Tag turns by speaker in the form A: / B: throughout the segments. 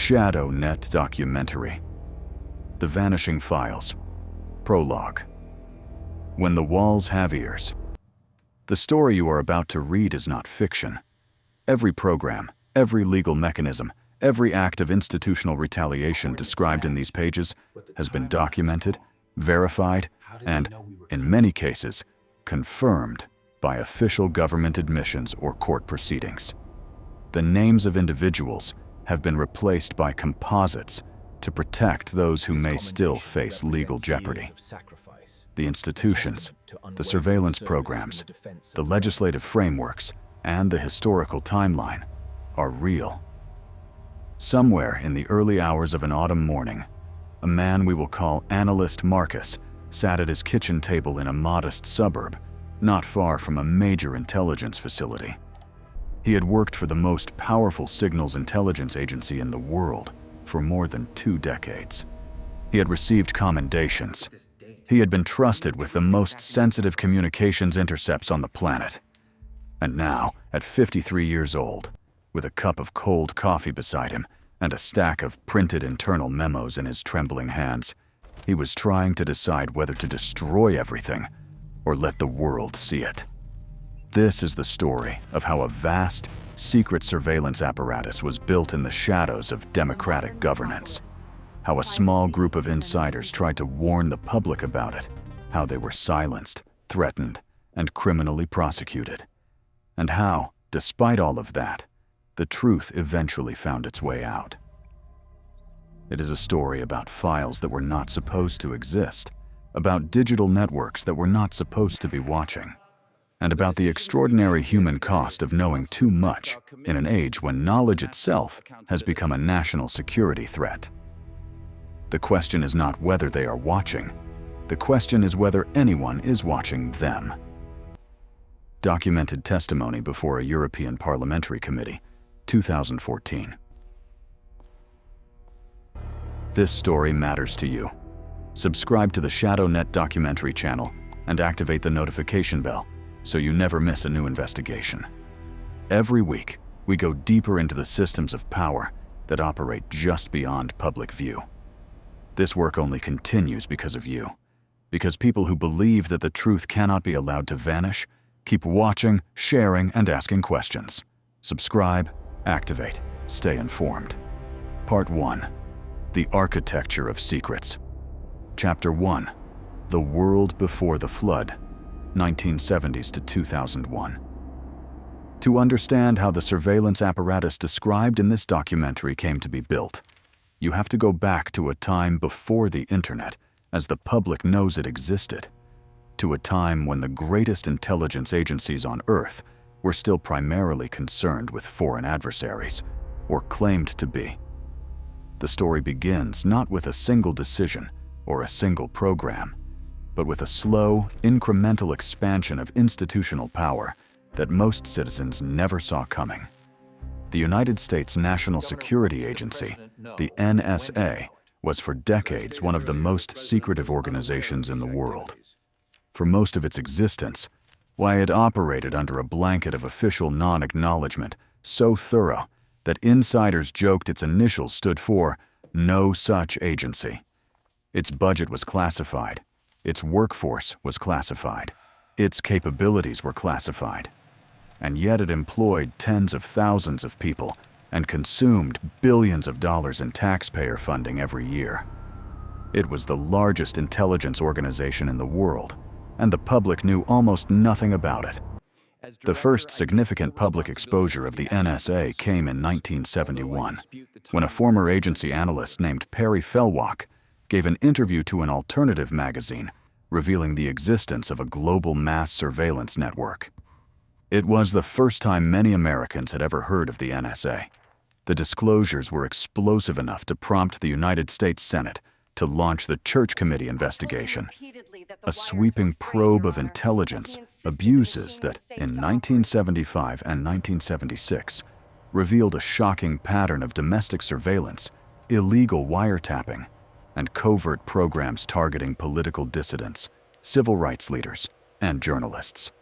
A: Shadow Net documentary. The Vanishing Files. Prologue. When the Walls Have Ears. The story you are about to read is not fiction. Every program, every legal mechanism, every act of institutional retaliation described in these pages has been documented, verified, and, in many cases, confirmed by official government admissions or court proceedings. The names of individuals have been replaced by composites to protect those who may still face legal jeopardy. The institutions, the surveillance programs, the legislative frameworks, and the historical timeline are real. Somewhere in the early hours of an autumn morning, a man we will call Analyst Marcus sat at his kitchen table in a modest suburb, not far from a major intelligence facility. He had worked for the most powerful signals intelligence agency in the world for more than 2 decades. He had received commendations. He had been trusted with the most sensitive communications intercepts on the planet. And now, at 53 years old, with a cup of cold coffee beside him and a stack of printed internal memos in his trembling hands, he was trying to decide whether to destroy everything or let the world see it. This is the story of how a vast, secret surveillance apparatus was built in the shadows of democratic governance. How a small group of insiders tried to warn the public about it, how they were silenced, threatened, and criminally prosecuted. And how, despite all of that, the truth eventually found its way out. It is a story about files that were not supposed to exist, about digital networks that were not supposed to be watching, and about the extraordinary human cost of knowing too much in an age when knowledge itself has become a national security threat. The question is not whether they are watching. The question is whether anyone is watching them. Documented testimony before a European Parliamentary Committee, 2014. This story matters to you. Subscribe to the ShadowNet documentary channel and activate the notification bell so you never miss a new investigation. Every week, we go deeper into the systems of power that operate just beyond public view. This work only continues because of you, because people who believe that the truth cannot be allowed to vanish keep watching, sharing, and asking questions. Subscribe, activate, stay informed. Part 1. The Architecture of Secrets. Chapter 1. The World Before the Flood, 1970s to 2001. To understand how the surveillance apparatus described in this documentary came to be built, you have to go back to a time before the internet, as the public knows it existed, to a time when the greatest intelligence agencies on Earth were still primarily concerned with foreign adversaries, or claimed to be. The story begins not with a single decision or a single program, but with a slow, incremental expansion of institutional power that most citizens never saw coming. The United States National Security Agency, the NSA, was for decades one of the most secretive organizations in the world. For most of its existence, why it operated under a blanket of official non-acknowledgement so thorough that insiders joked its initials stood for No Such Agency. Its budget was classified, its workforce was classified, its capabilities were classified, and yet it employed tens of thousands of people and consumed billions of dollars in taxpayer funding every year. It was the largest intelligence organization in the world, and the public knew almost nothing about it. The first significant public exposure of the NSA came in 1971, when a former agency analyst named Perry Fellwalk gave an interview to an alternative magazine revealing the existence of a global mass surveillance network. It was the first time many Americans had ever heard of the NSA. The disclosures were explosive enough to prompt the United States Senate to launch the Church Committee investigation, a sweeping probe of intelligence abuses that, in 1975 and 1976, revealed a shocking pattern of domestic surveillance, illegal wiretapping, and covert programs targeting political dissidents, civil rights leaders, and journalists.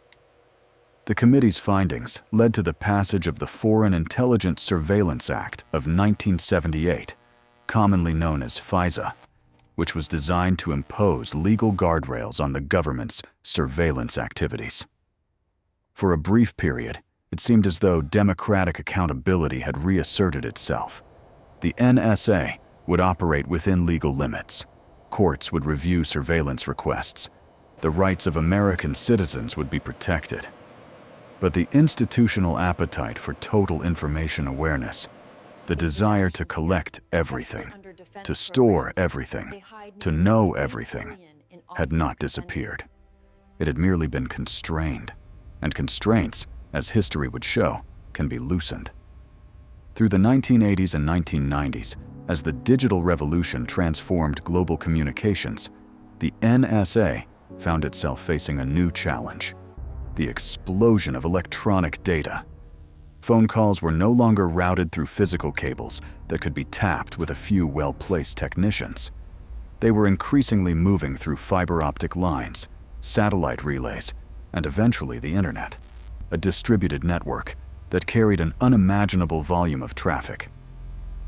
A: The committee's findings led to the passage of the Foreign Intelligence Surveillance Act of 1978, commonly known as FISA, which was designed to impose legal guardrails on the government's surveillance activities. For a brief period, it seemed as though democratic accountability had reasserted itself. The NSA would operate within legal limits. Courts would review surveillance requests. The rights of American citizens would be protected. But the institutional appetite for total information awareness, the desire to collect everything, to store everything, to know everything, had not disappeared. It had merely been constrained, and constraints, as history would show, can be loosened. Through the 1980s and 1990s, as the digital revolution transformed global communications, the NSA found itself facing a new challenge: the explosion of electronic data. Phone calls were no longer routed through physical cables that could be tapped with a few well-placed technicians. They were increasingly moving through fiber optic lines, satellite relays, and eventually the internet, a distributed network that carried an unimaginable volume of traffic.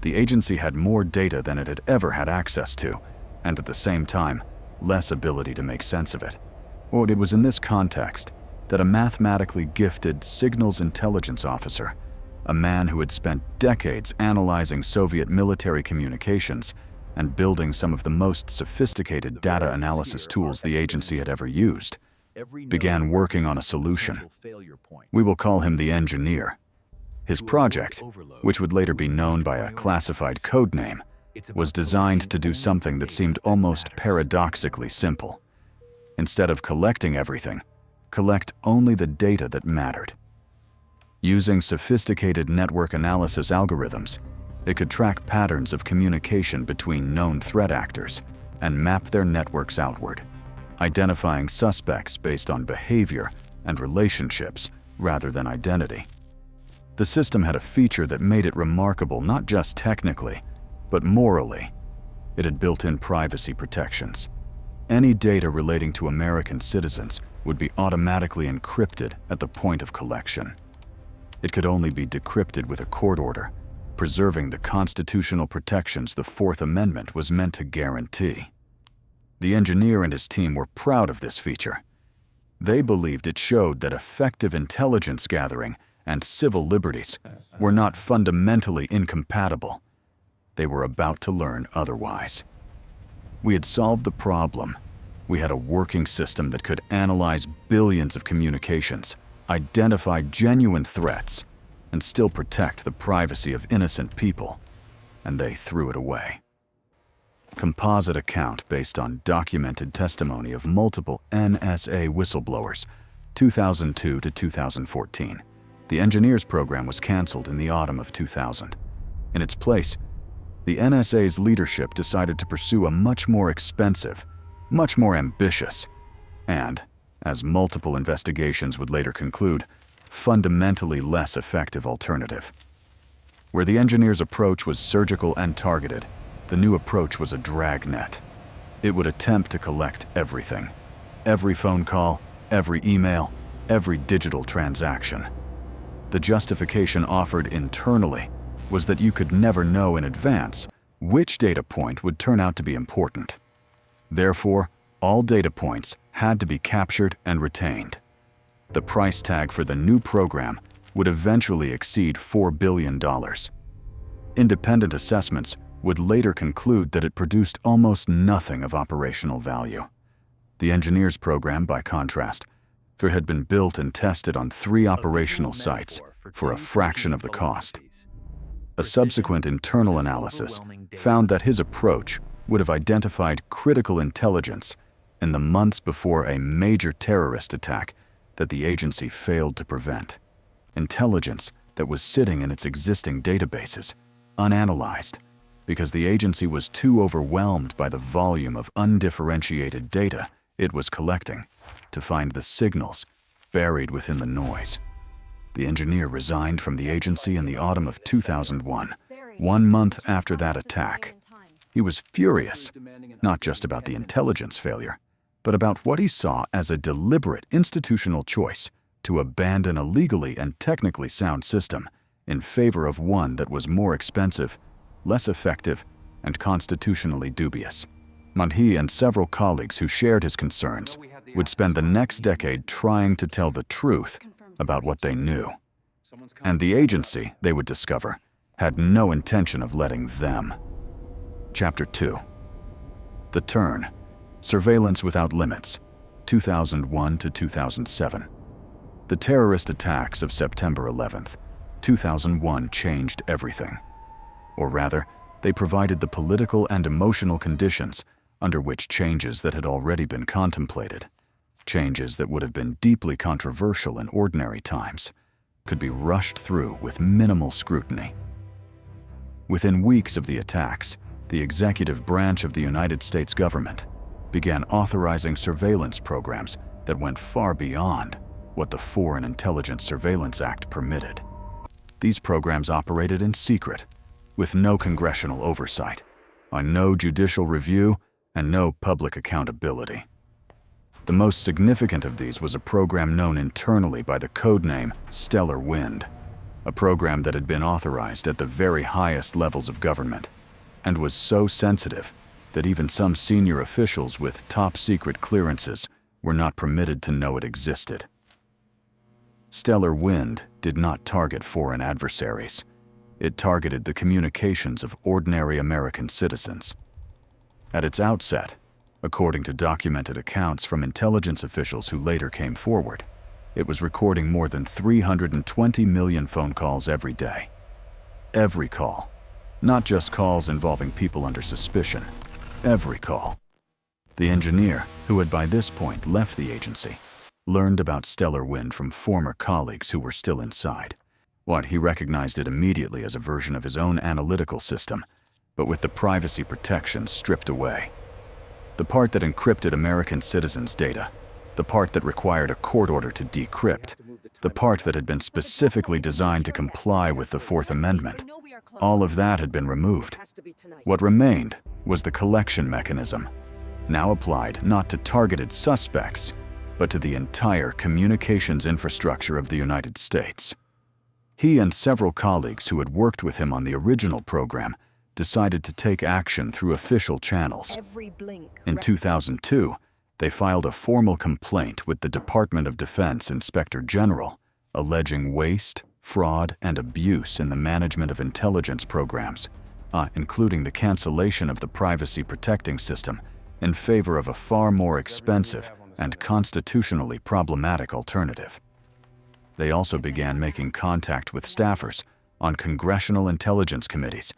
A: The agency had more data than it had ever had access to, and at the same time, less ability to make sense of it. Or it was in this context that a mathematically gifted signals intelligence officer, a man who had spent decades analyzing Soviet military communications and building some of the most sophisticated data analysis tools the agency had ever used, began working on a solution. We will call him the engineer. His project, which would later be known by a classified code name, was designed to do something that seemed almost paradoxically simple. Instead of collecting everything, collect only the data that mattered. Using sophisticated network analysis algorithms, it could track patterns of communication between known threat actors and map their networks outward, identifying suspects based on behavior and relationships rather than identity. The system had a feature that made it remarkable not just technically, but morally. It had built-in privacy protections. Any data relating to American citizens would be automatically encrypted at the point of collection. It could only be decrypted with a court order, preserving the constitutional protections the Fourth Amendment was meant to guarantee. The engineer and his team were proud of this feature. They believed it showed that effective intelligence gathering and civil liberties were not fundamentally incompatible. They were about to learn otherwise. We had solved the problem. We had a working system that could analyze billions of communications, identify genuine threats, and still protect the privacy of innocent people. And they threw it away. Composite account based on documented testimony of multiple NSA whistleblowers, 2002 to 2014. The engineers program was canceled in the autumn of 2000. In its place, the NSA's leadership decided to pursue a much more expensive, much more ambitious, and, as multiple investigations would later conclude, fundamentally less effective alternative. Where the engineers' approach was surgical and targeted, the new approach was a dragnet. It would attempt to collect everything. Every phone call, every email, every digital transaction. The justification offered internally was that you could never know in advance which data point would turn out to be important. Therefore, all data points had to be captured and retained. The price tag for the new program would eventually exceed $4 billion. Independent assessments would later conclude that it produced almost nothing of operational value. The engineers program, by contrast, had been built and tested on 3 operational sites for a fraction of the cost. A subsequent internal analysis found that his approach would have identified critical intelligence in the months before a major terrorist attack that the agency failed to prevent. Intelligence that was sitting in its existing databases, unanalyzed, because the agency was too overwhelmed by the volume of undifferentiated data it was collecting to find the signals buried within the noise. The engineer resigned from the agency in the autumn of 2001, 1 month after that attack. He was furious, not just about the intelligence failure, but about what he saw as a deliberate institutional choice to abandon a legally and technically sound system in favor of one that was more expensive, less effective, and constitutionally dubious. And he and several colleagues who shared his concerns would spend the next decade trying to tell the truth about what they knew. And the agency, they would discover, had no intention of letting them. Chapter 2. The Turn. Surveillance Without Limits, 2001 to 2007. The terrorist attacks of September 11th, 2001 changed everything. Or rather, they provided the political and emotional conditions under which changes that had already been contemplated, changes that would have been deeply controversial in ordinary times, could be rushed through with minimal scrutiny. Within weeks of the attacks, the executive branch of the United States government began authorizing surveillance programs that went far beyond what the Foreign Intelligence Surveillance Act permitted. These programs operated in secret, with no congressional oversight, on no judicial review, and no public accountability. The most significant of these was a program known internally by the codename Stellar Wind, a program that had been authorized at the very highest levels of government, and was so sensitive that even some senior officials with top-secret clearances were not permitted to know it existed. Stellar Wind did not target foreign adversaries. It targeted the communications of ordinary American citizens. At its outset, according to documented accounts from intelligence officials who later came forward, it was recording more than 320 million phone calls every day. Every call. Not just calls involving people under suspicion. Every call. The engineer, who had by this point left the agency, learned about Stellar Wind from former colleagues who were still inside. He recognized it immediately as a version of his own analytical system, but with the privacy protections stripped away. The part that encrypted American citizens' data, the part that required a court order to decrypt, the part that had been specifically designed to comply with the Fourth Amendment, all of that had been removed. What remained was the collection mechanism, now applied not to targeted suspects, but to the entire communications infrastructure of the United States. He and several colleagues who had worked with him on the original program decided to take action through official channels. In 2002, they filed a formal complaint with the Department of Defense Inspector General, alleging waste, fraud, and abuse in the management of intelligence programs, including the cancellation of the privacy protecting system in favor of a far more expensive and constitutionally problematic alternative. They also began making contact with staffers on congressional intelligence committees,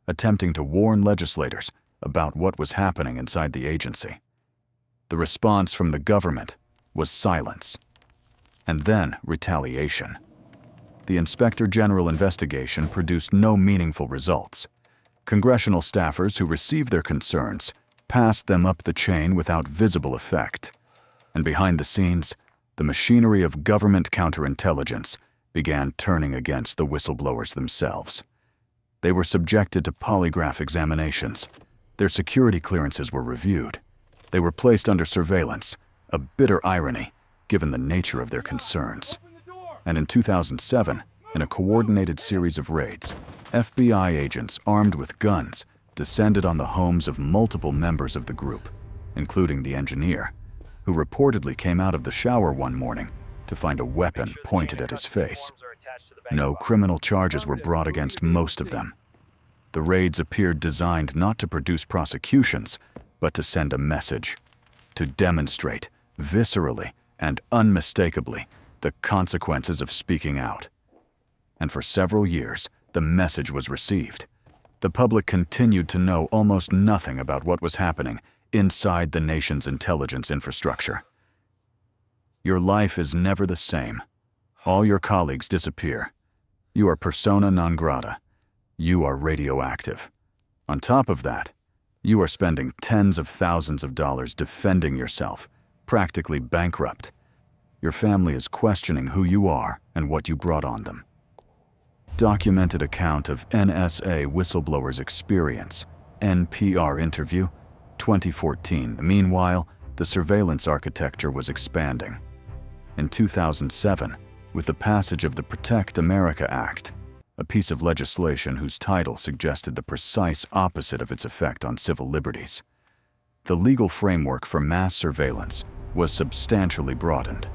A: attempting to warn legislators about what was happening inside the agency. The response from the government was silence, and then retaliation. The Inspector General investigation produced no meaningful results. Congressional staffers who received their concerns passed them up the chain without visible effect. And behind the scenes, the machinery of government counterintelligence began turning against the whistleblowers themselves. They were subjected to polygraph examinations. Their security clearances were reviewed. They were placed under surveillance, a bitter irony given the nature of their concerns. And in 2007, in a coordinated series of raids, FBI agents armed with guns descended on the homes of multiple members of the group, including the engineer, who reportedly came out of the shower one morning to find a weapon pointed at his face. No criminal charges were brought against most of them. The raids appeared designed not to produce prosecutions, but to send a message, to demonstrate, viscerally and unmistakably, the consequences of speaking out. And for several years, the message was received. The public continued to know almost nothing about what was happening inside the nation's intelligence infrastructure. Your life is never the same. All your colleagues disappear. You are persona non grata. You are radioactive. On top of that, you are spending tens of thousands of dollars defending yourself, practically bankrupt. Your family is questioning who you are and what you brought on them. Documented account of NSA whistleblower's experience, NPR interview, 2014. Meanwhile, the surveillance architecture was expanding. In 2007, with the passage of the Protect America Act, a piece of legislation whose title suggested the precise opposite of its effect on civil liberties. The legal framework for mass surveillance was substantially broadened.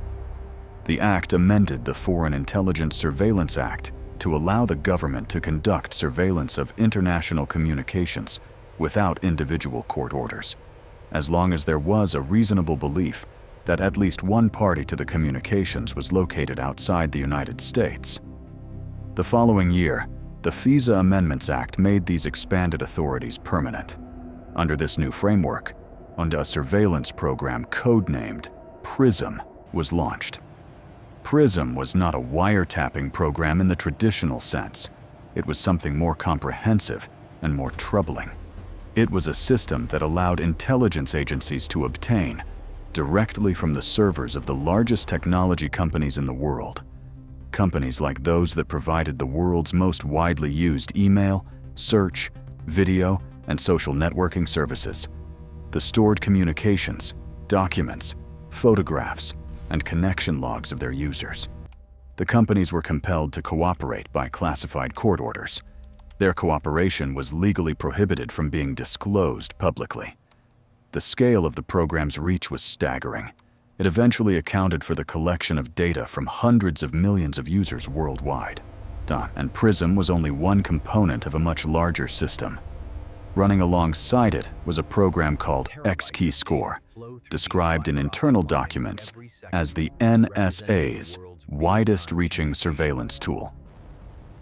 A: The act amended the Foreign Intelligence Surveillance Act to allow the government to conduct surveillance of international communications without individual court orders, as long as there was a reasonable belief that at least one party to the communications was located outside the United States. The following year, the FISA Amendments Act made these expanded authorities permanent. Under this new framework, a surveillance program codenamed PRISM was launched. PRISM was not a wiretapping program in the traditional sense. It was something more comprehensive and more troubling. It was a system that allowed intelligence agencies to obtain, directly from the servers of the largest technology companies in the world, companies like those that provided the world's most widely used email, search, video, and social networking services, the stored communications, documents, photographs, and connection logs of their users. The companies were compelled to cooperate by classified court orders. Their cooperation was legally prohibited from being disclosed publicly. The scale of the program's reach was staggering. It eventually accounted for the collection of data from hundreds of millions of users worldwide. And PRISM was only one component of a much larger system. Running alongside it was a program called X-Keyscore, described in internal documents as the NSA's widest-reaching surveillance tool.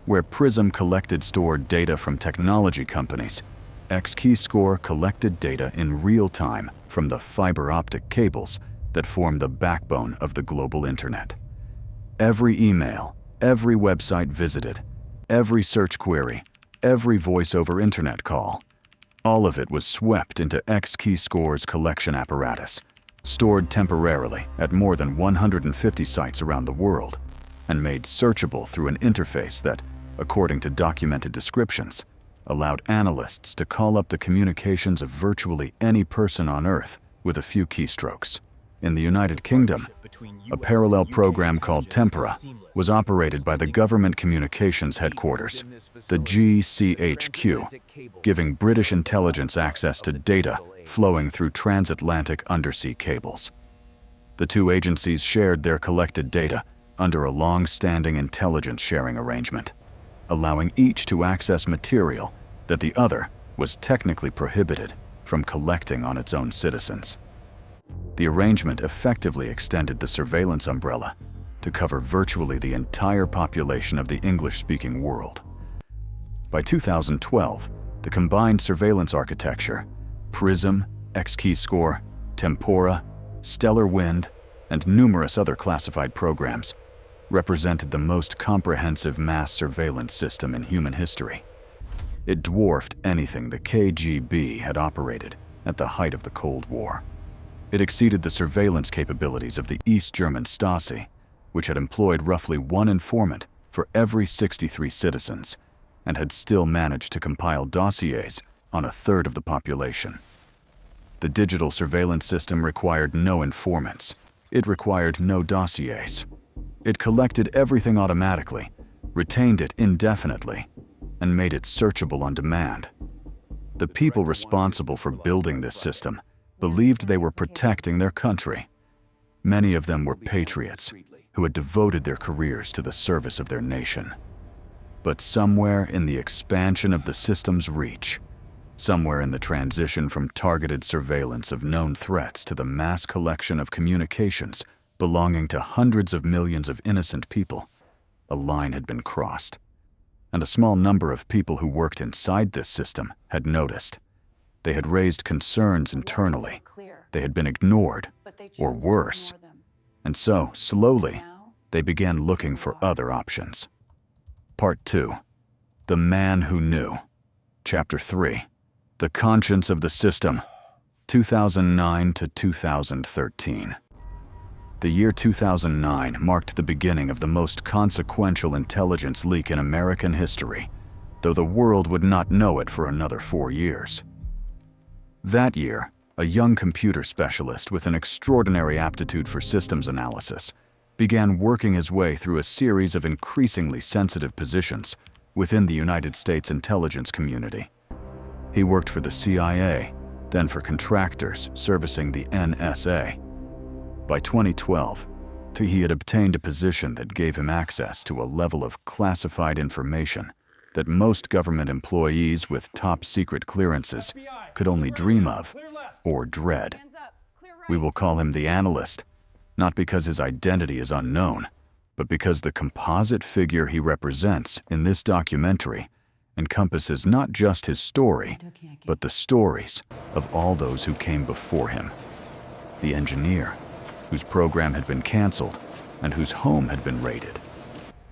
A: Where PRISM collected stored data from technology companies, X-Keyscore collected data in real time from the fiber optic cables that form the backbone of the global internet. Every email, every website visited, every search query, every voice-over internet call, all of it was swept into X-Keyscore's collection apparatus, stored temporarily at more than 150 sites around the world, and made searchable through an interface that, according to documented descriptions, allowed analysts to call up the communications of virtually any person on Earth with a few keystrokes. In the United Kingdom, a parallel program called Tempora was operated by the Government Communications Headquarters, the GCHQ, giving British intelligence access to data flowing through transatlantic undersea cables. The two agencies shared their collected data under a long-standing intelligence sharing arrangement, allowing each to access material that the other was technically prohibited from collecting on its own citizens. The arrangement effectively extended the surveillance umbrella to cover virtually the entire population of the English-speaking world. By 2012, the combined surveillance architecture, PRISM, X-Keyscore, Tempora, Stellar Wind, and numerous other classified programs, represented the most comprehensive mass surveillance system in human history. It dwarfed anything the KGB had operated at the height of the Cold War. It exceeded the surveillance capabilities of the East German Stasi, which had employed roughly one informant for every 63 citizens, and had still managed to compile dossiers on a third of the population. The digital surveillance system required no informants. It required no dossiers. It collected everything automatically, retained it indefinitely, and made it searchable on demand. The people responsible for building this system believed they were protecting their country. Many of them were patriots who had devoted their careers to the service of their nation. But somewhere in the expansion of the system's reach, somewhere in the transition from targeted surveillance of known threats to the mass collection of communications belonging to hundreds of millions of innocent people, a line had been crossed. And a small number of people who worked inside this system had noticed. They had raised concerns internally. They had been ignored, or worse. And so, slowly, they began looking for other options. Part 2. The Man Who Knew. Chapter 3. The Conscience of the System, 2009 to 2013. The year 2009 marked the beginning of the most consequential intelligence leak in American history, though the world would not know it for another 4 years. That year, a young computer specialist with an extraordinary aptitude for systems analysis began working his way through a series of increasingly sensitive positions within the United States intelligence community. He worked for the CIA, then for contractors servicing the NSA. By 2012, he had obtained a position that gave him access to a level of classified information that most government employees with top-secret clearances could only dream of or dread. We will call him the analyst, not because his identity is unknown, but because the composite figure he represents in this documentary encompasses not just his story, but the stories of all those who came before him. The engineer, whose program had been canceled and whose home had been raided.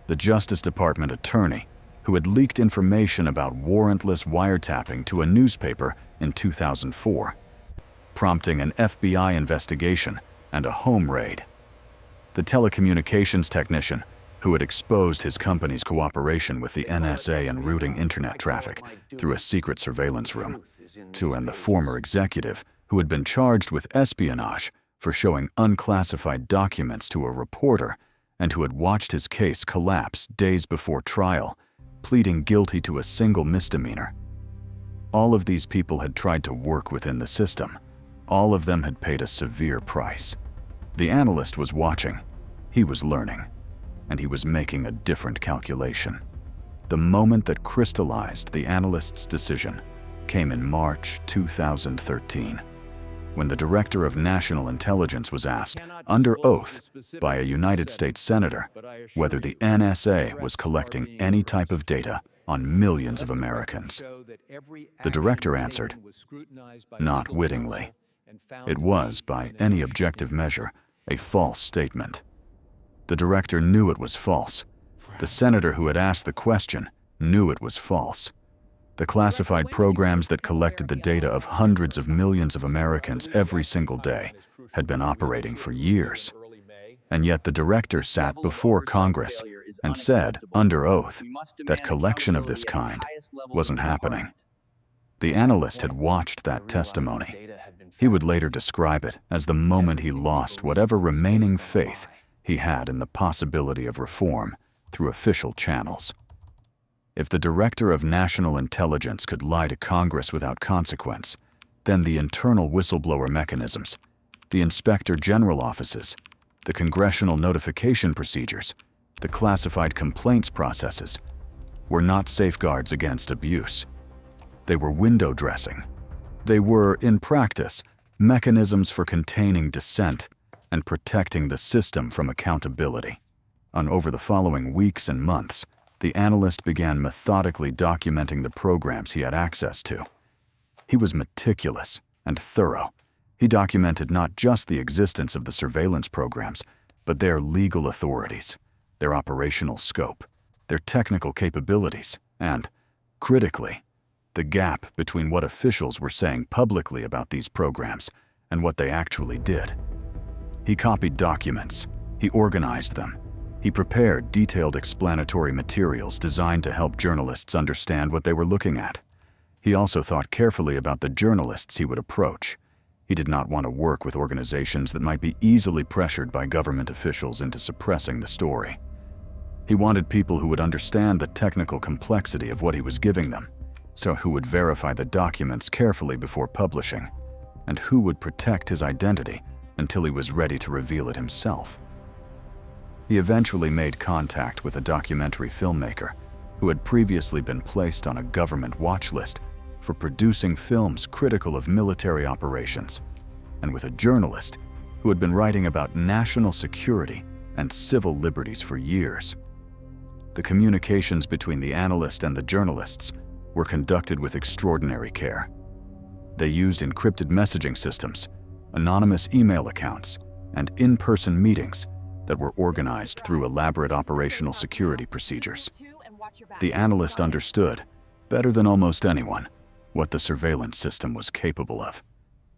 A: The Justice Department attorney, who had leaked information about warrantless wiretapping to a newspaper in 2004, prompting an FBI investigation and a home raid. The telecommunications technician, who had exposed his company's cooperation with the NSA in routing internet traffic through a secret surveillance room, and the former executive, who had been charged with espionage for showing unclassified documents to a reporter and who had watched his case collapse days before trial, pleading guilty to a single misdemeanor. All of these people had tried to work within the system. All of them had paid a severe price. The analyst was watching, he was learning, and he was making a different calculation. The moment that crystallized the analyst's decision came in March 2013, when the Director of National Intelligence was asked, under oath by a United States senator, whether the NSA was collecting any type of data on millions of Americans. The director answered, not wittingly. It was, by any objective measure, a false statement. The director knew it was false. The senator who had asked the question knew it was false. The classified programs that collected the data of hundreds of millions of Americans every single day had been operating for years. And yet the director sat before Congress and said, under oath, that collection of this kind wasn't happening. The analyst had watched that testimony. He would later describe it as the moment he lost whatever remaining faith he had in the possibility of reform through official channels. If the Director of National Intelligence could lie to Congress without consequence, then the internal whistleblower mechanisms, the Inspector General offices, the congressional notification procedures, the classified complaints processes, were not safeguards against abuse. They were window dressing. They were, in practice, mechanisms for containing dissent and protecting the system from accountability. Over the following weeks and months, the analyst began methodically documenting the programs he had access to. He was meticulous and thorough. He documented not just the existence of the surveillance programs, but their legal authorities, their operational scope, their technical capabilities, and, critically, the gap between what officials were saying publicly about these programs and what they actually did. He copied documents, he organized them, he prepared detailed explanatory materials designed to help journalists understand what they were looking at. He also thought carefully about the journalists he would approach. He did not want to work with organizations that might be easily pressured by government officials into suppressing the story. He wanted people who would understand the technical complexity of what he was giving them, so who would verify the documents carefully before publishing, and who would protect his identity until he was ready to reveal it himself. He eventually made contact with a documentary filmmaker who had previously been placed on a government watch list for producing films critical of military operations, and with a journalist who had been writing about national security and civil liberties for years. The communications between the analyst and the journalists were conducted with extraordinary care. They used encrypted messaging systems, anonymous email accounts, and in-person meetings that were organized through elaborate operational security procedures. The analyst understood, better than almost anyone, what the surveillance system was capable of.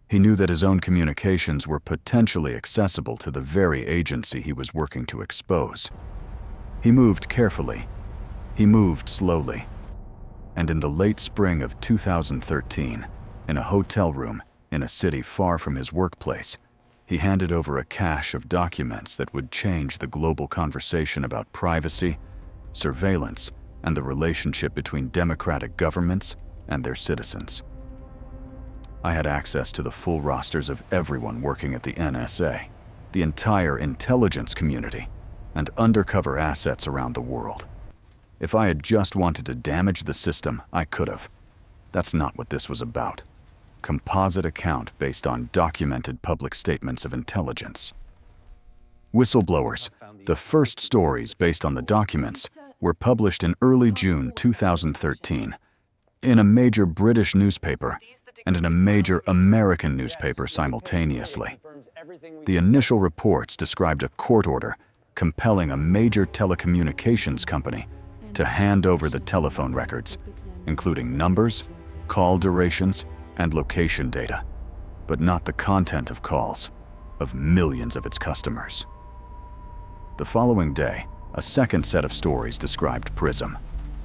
A: He knew that his own communications were potentially accessible to the very agency he was working to expose. He moved carefully. He moved slowly. And in the late spring of 2013, in a hotel room in a city far from his workplace, he handed over a cache of documents that would change the global conversation about privacy, surveillance, and the relationship between democratic governments and their citizens. I had access to the full rosters of everyone working at the NSA, the entire intelligence community, and undercover assets around the world. If I had just wanted to damage the system, I could have. That's not what this was about. Composite account based on documented public statements of intelligence. Whistleblowers, the first stories based on the documents, were published in early June 2013 in a major British newspaper and in a major American newspaper simultaneously. The initial reports described a court order compelling a major telecommunications company to hand over the telephone records, including numbers, call durations, and location data, but not the content of calls of millions of its customers. The following day, a second set of stories described PRISM,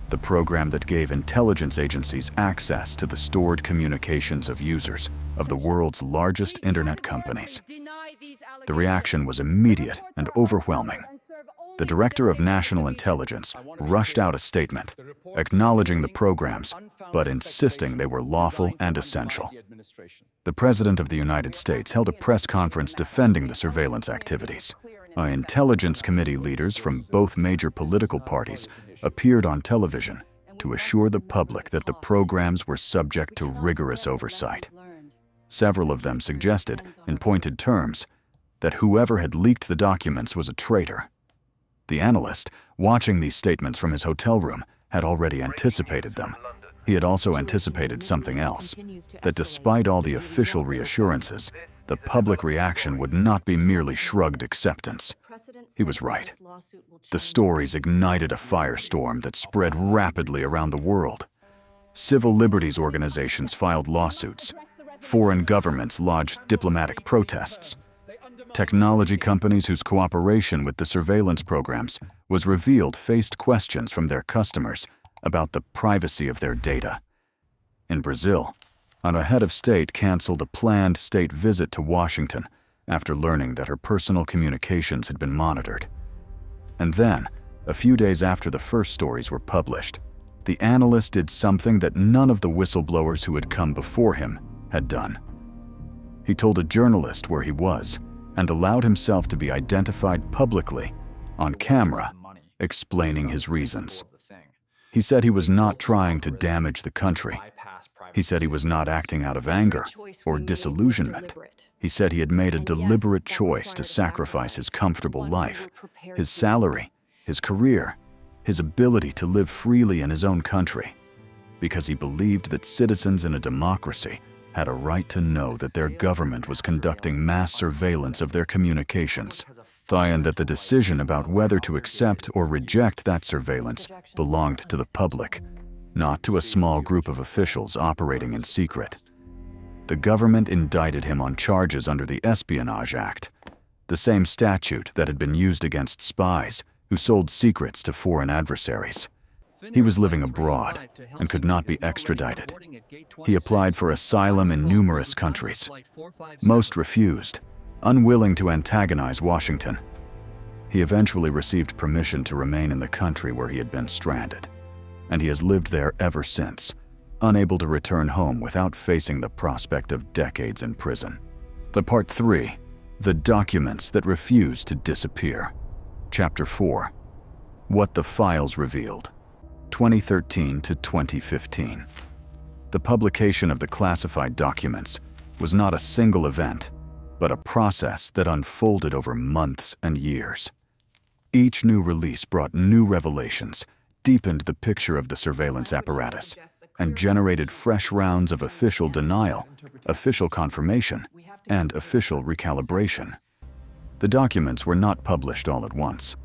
A: the program that gave intelligence agencies access to the stored communications of users of the world's largest internet companies. The reaction was immediate and overwhelming. The Director of National Intelligence rushed out a statement acknowledging the programs, but insisting they were lawful and essential. The President of the United States held a press conference defending the surveillance activities. Intelligence committee leaders from both major political parties appeared on television to assure the public that the programs were subject to rigorous oversight. Several of them suggested, in pointed terms, that whoever had leaked the documents was a traitor. The analyst, watching these statements from his hotel room, had already anticipated them. He had also anticipated something else, that despite all the official reassurances, the public reaction would not be merely shrugged acceptance. He was right. The stories ignited a firestorm that spread rapidly around the world. Civil liberties organizations filed lawsuits. Foreign governments lodged diplomatic protests. Technology companies whose cooperation with the surveillance programs was revealed faced questions from their customers about the privacy of their data. In Brazil, a head of state canceled a planned state visit to Washington after learning that her personal communications had been monitored. And then, a few days after the first stories were published, the analyst did something that none of the whistleblowers who had come before him had done. He told a journalist where he was and allowed himself to be identified publicly, on camera, explaining his reasons. He said he was not trying to damage the country. He said he was not acting out of anger or disillusionment. He said he had made a deliberate choice to sacrifice his comfortable life, his salary, his career, his ability to live freely in his own country, because he believed that citizens in a democracy had a right to know that their government was conducting mass surveillance of their communications, and that the decision about whether to accept or reject that surveillance belonged to the public, not to a small group of officials operating in secret. The government indicted him on charges under the Espionage Act, the same statute that had been used against spies who sold secrets to foreign adversaries. He was living abroad and could not be extradited. He applied for asylum in numerous countries. Most refused, unwilling to antagonize Washington. He eventually received permission to remain in the country where he had been stranded, and he has lived there ever since, unable to return home without facing the prospect of decades in prison. Part 3. The Documents That Refused to Disappear. Chapter 4. What the Files Revealed. 2013 to 2015. The publication of the classified documents was not a single event, but a process that unfolded over months and years. Each new release brought new revelations, deepened the picture of the surveillance apparatus, and generated fresh rounds of official denial, official confirmation, and official recalibration. The documents were not published all at once.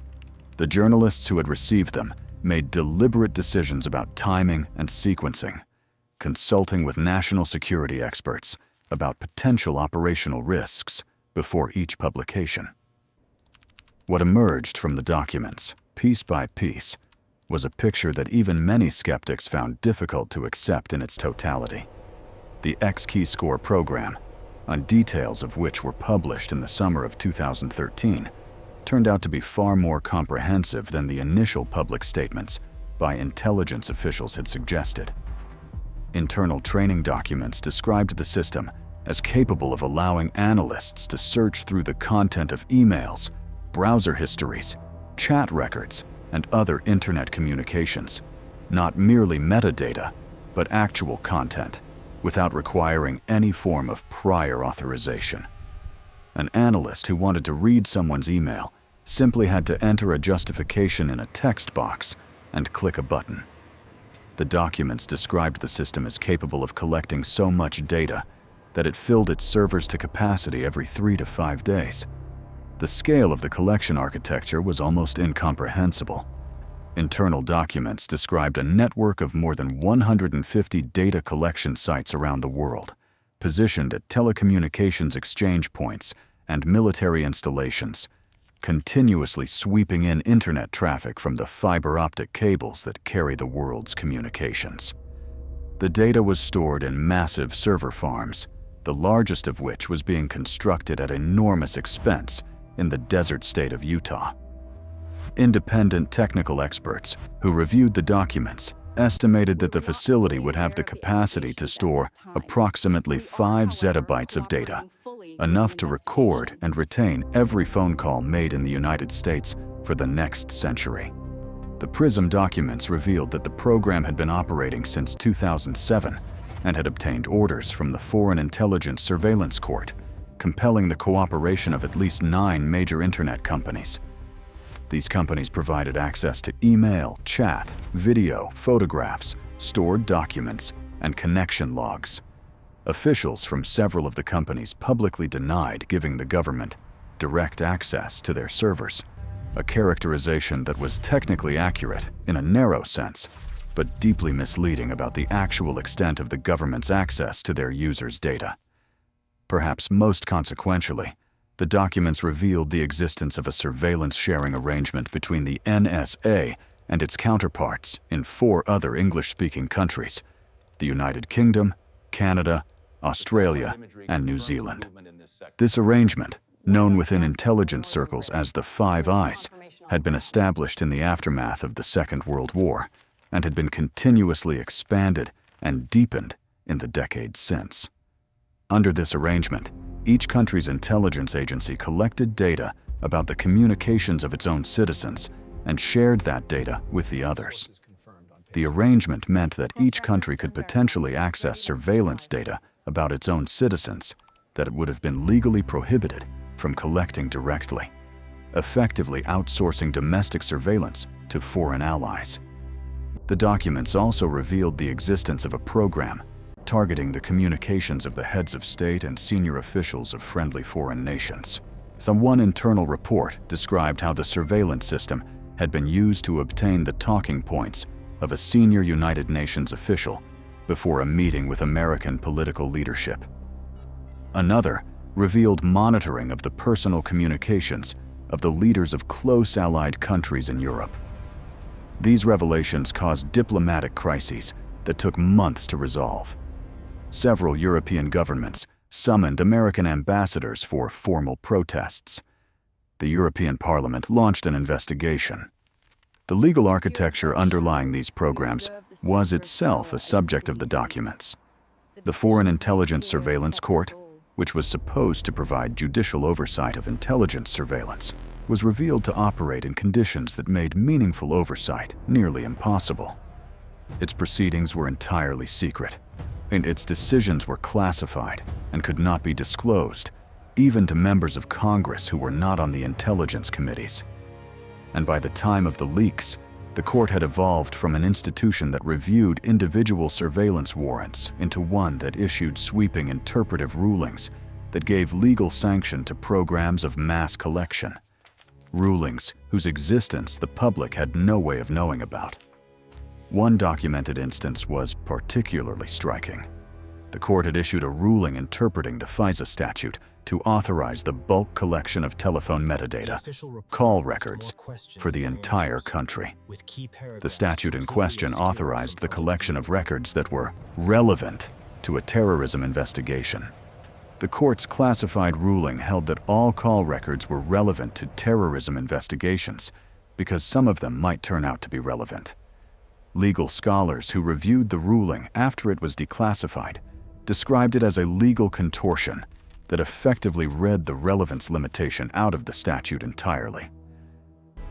A: The journalists who had received them made deliberate decisions about timing and sequencing, consulting with national security experts about potential operational risks before each publication. What emerged from the documents, piece by piece, was a picture that even many skeptics found difficult to accept in its totality. The X-Keyscore program, on details of which were published in the summer of 2013, turned out to be far more comprehensive than the initial public statements by intelligence officials had suggested. Internal training documents described the system as capable of allowing analysts to search through the content of emails, browser histories, chat records, and other internet communications, not merely metadata, but actual content, without requiring any form of prior authorization. An analyst who wanted to read someone's email simply had to enter a justification in a text box and click a button. The documents described the system as capable of collecting so much data that it filled its servers to capacity every 3 to 5 days. The scale of the collection architecture was almost incomprehensible. Internal documents described a network of more than 150 data collection sites around the world, positioned at telecommunications exchange points and military installations, continuously sweeping in internet traffic from the fiber optic cables that carry the world's communications. The data was stored in massive server farms, the largest of which was being constructed at enormous expense in the desert state of Utah. Independent technical experts who reviewed the documents estimated that the facility would have the capacity to store approximately 5 zettabytes of data, enough to record and retain every phone call made in the United States for the next century. The PRISM documents revealed that the program had been operating since 2007 and had obtained orders from the Foreign Intelligence Surveillance Court, compelling the cooperation of at least 9 major internet companies. These companies provided access to email, chat, video, photographs, stored documents, and connection logs. Officials from several of the companies publicly denied giving the government direct access to their servers, a characterization that was technically accurate in a narrow sense, but deeply misleading about the actual extent of the government's access to their users' data. Perhaps most consequentially, the documents revealed the existence of a surveillance sharing arrangement between the NSA and its counterparts in 4 other English-speaking countries: the United Kingdom, Canada, Australia, and New Zealand. This arrangement, known within intelligence circles as the Five Eyes, had been established in the aftermath of the Second World War and had been continuously expanded and deepened in the decades since. Under this arrangement, each country's intelligence agency collected data about the communications of its own citizens and shared that data with the others. The arrangement meant that each country could potentially access surveillance data about its own citizens that it would have been legally prohibited from collecting directly, effectively outsourcing domestic surveillance to foreign allies. The documents also revealed the existence of a program targeting the communications of the heads of state and senior officials of friendly foreign nations. One internal report described how the surveillance system had been used to obtain the talking points of a senior United Nations official before a meeting with American political leadership. Another revealed monitoring of the personal communications of the leaders of close allied countries in Europe. These revelations caused diplomatic crises that took months to resolve. Several European governments summoned American ambassadors for formal protests. The European Parliament launched an investigation. The legal architecture underlying these programs was itself a subject of the documents. The Foreign Intelligence Surveillance Court, which was supposed to provide judicial oversight of intelligence surveillance, was revealed to operate in conditions that made meaningful oversight nearly impossible. Its proceedings were entirely secret, and its decisions were classified and could not be disclosed, even to members of Congress who were not on the intelligence committees. And by the time of the leaks, the court had evolved from an institution that reviewed individual surveillance warrants into one that issued sweeping interpretive rulings that gave legal sanction to programs of mass collection. Rulings whose existence the public had no way of knowing about. One documented instance was particularly striking. The court had issued a ruling interpreting the FISA statute to authorize the bulk collection of telephone metadata, call records, for the entire country. The statute in question authorized the collection of records that were relevant to a terrorism investigation. The court's classified ruling held that all call records were relevant to terrorism investigations because some of them might turn out to be relevant. Legal scholars who reviewed the ruling after it was declassified described it as a legal contortion that effectively read the relevance limitation out of the statute entirely.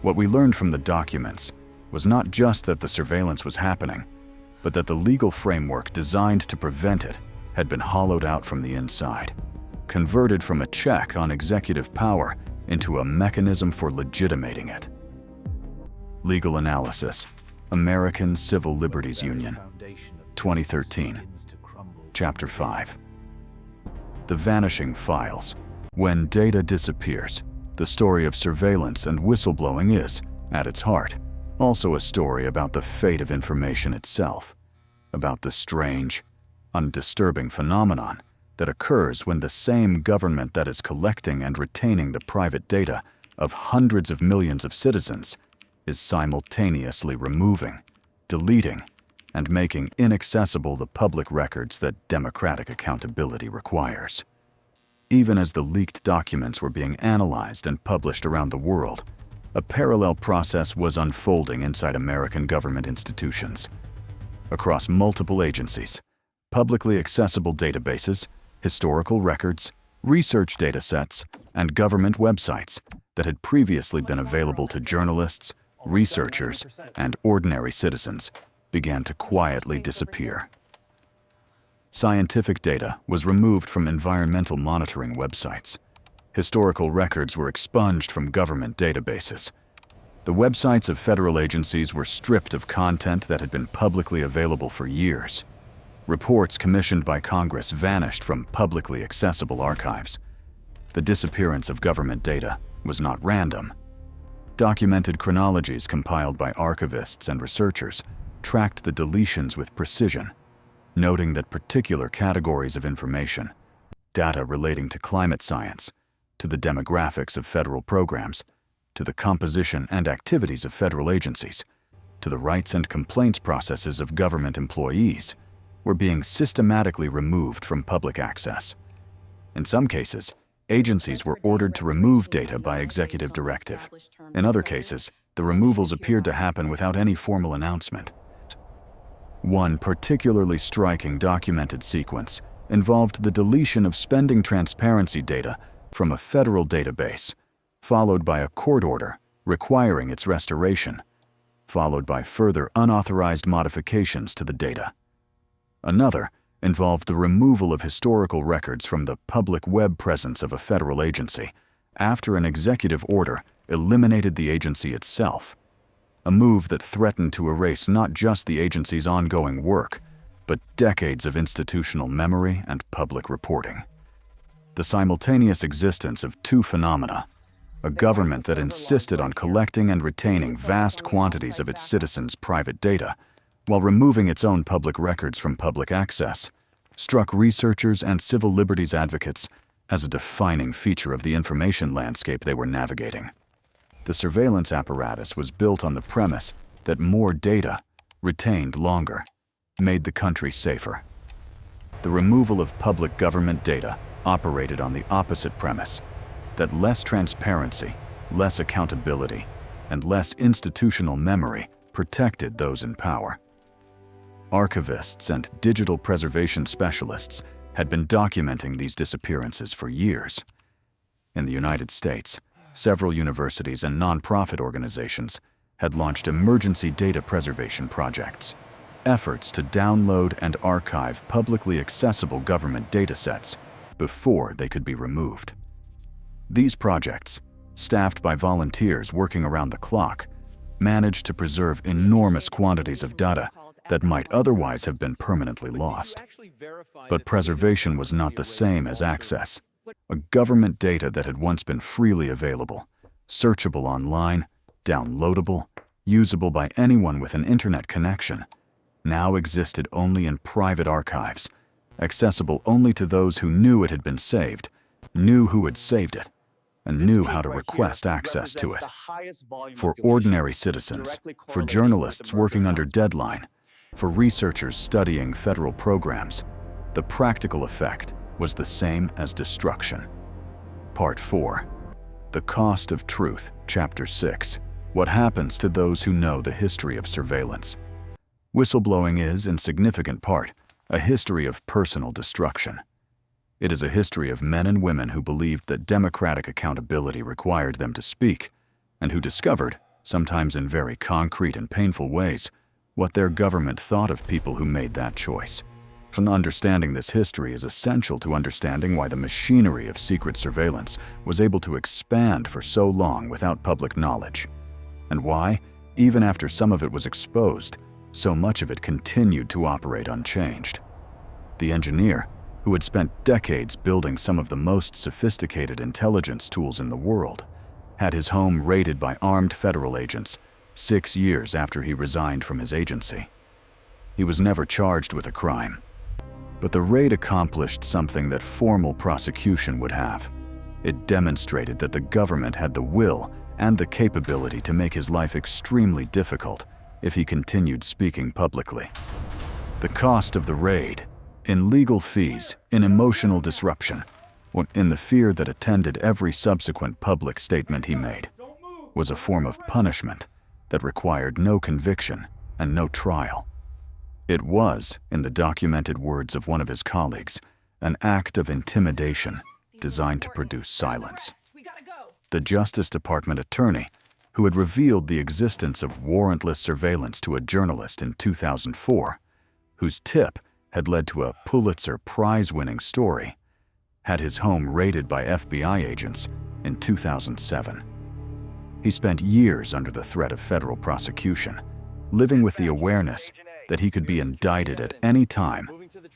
A: What we learned from the documents was not just that the surveillance was happening, but that the legal framework designed to prevent it had been hollowed out from the inside, converted from a check on executive power into a mechanism for legitimating it. Legal analysis, American Civil Liberties Union, 2013, Chapter 5. The Vanishing Files. When data disappears, the story of surveillance and whistleblowing is, at its heart, also a story about the fate of information itself, about the strange, undisturbing phenomenon that occurs when the same government that is collecting and retaining the private data of hundreds of millions of citizens is simultaneously removing, deleting, and making inaccessible the public records that democratic accountability requires. Even as the leaked documents were being analyzed and published around the world, a parallel process was unfolding inside American government institutions. Across multiple agencies, publicly accessible databases, historical records, research datasets, and government websites that had previously been available to journalists, researchers, and ordinary citizens began to quietly disappear. Scientific data was removed from environmental monitoring websites. Historical records were expunged from government databases. The websites of federal agencies were stripped of content that had been publicly available for years. Reports commissioned by Congress vanished from publicly accessible archives. The disappearance of government data was not random. Documented chronologies compiled by archivists and researchers tracked the deletions with precision, noting that particular categories of information, data relating to climate science, to the demographics of federal programs, to the composition and activities of federal agencies, to the rights and complaints processes of government employees, were being systematically removed from public access. In some cases, agencies were ordered to remove data by executive directive. In other cases, the removals appeared to happen without any formal announcement. One particularly striking documented sequence involved the deletion of spending transparency data from a federal database, followed by a court order requiring its restoration, followed by further unauthorized modifications to the data. Another involved the removal of historical records from the public web presence of a federal agency after an executive order eliminated the agency itself, a move that threatened to erase not just the agency's ongoing work, but decades of institutional memory and public reporting. The simultaneous existence of two phenomena, a government that insisted on collecting and retaining vast quantities of its citizens' private data, while removing its own public records from public access, struck researchers and civil liberties advocates as a defining feature of the information landscape they were navigating. The surveillance apparatus was built on the premise that more data, retained longer, made the country safer. The removal of public government data operated on the opposite premise, that less transparency, less accountability, and less institutional memory protected those in power. Archivists and digital preservation specialists had been documenting these disappearances for years. In the United States, several universities and nonprofit organizations had launched emergency data preservation projects, efforts to download and archive publicly accessible government datasets before they could be removed. These projects, staffed by volunteers working around the clock, managed to preserve enormous quantities of data that might otherwise have been permanently lost. But preservation was not the same as access. A government data that had once been freely available, searchable online, downloadable, usable by anyone with an internet connection, now existed only in private archives, accessible only to those who knew it had been saved, knew who had saved it, and knew how to request access to it. For ordinary citizens, for journalists working under deadline, for researchers studying federal programs, the practical effect was the same as destruction. Part 4. The Cost of Truth, Chapter 6. What happens to those who know the history of surveillance? Whistleblowing is, in significant part, a history of personal destruction. It is a history of men and women who believed that democratic accountability required them to speak, and who discovered, sometimes in very concrete and painful ways, what their government thought of people who made that choice. And understanding this history is essential to understanding why the machinery of secret surveillance was able to expand for so long without public knowledge, and why, even after some of it was exposed, so much of it continued to operate unchanged. The engineer, who had spent decades building some of the most sophisticated intelligence tools in the world, had his home raided by armed federal agents 6 years after he resigned from his agency. He was never charged with a crime, but the raid accomplished something that formal prosecution would have. It demonstrated that the government had the will and the capability to make his life extremely difficult if he continued speaking publicly. The cost of the raid, in legal fees, in emotional disruption, or in the fear that attended every subsequent public statement he made, was a form of punishment that required no conviction and no trial. It was, in the documented words of one of his colleagues, an act of intimidation designed to produce silence. The Justice Department attorney, who had revealed the existence of warrantless surveillance to a journalist in 2004, whose tip had led to a Pulitzer Prize-winning story, had his home raided by FBI agents in 2007. He spent years under the threat of federal prosecution, living with the awareness that he could be indicted at any time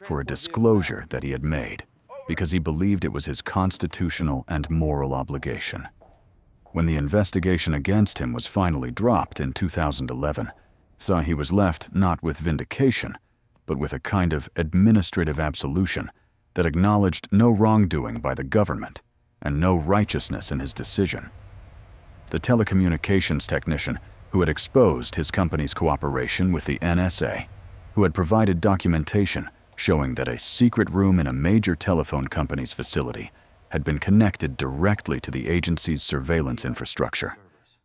A: for a disclosure that he had made, because he believed it was his constitutional and moral obligation. When the investigation against him was finally dropped in 2011, so he was left not with vindication, but with a kind of administrative absolution that acknowledged no wrongdoing by the government and no righteousness in his decision. The telecommunications technician who had exposed his company's cooperation with the NSA, who had provided documentation showing that a secret room in a major telephone company's facility had been connected directly to the agency's surveillance infrastructure,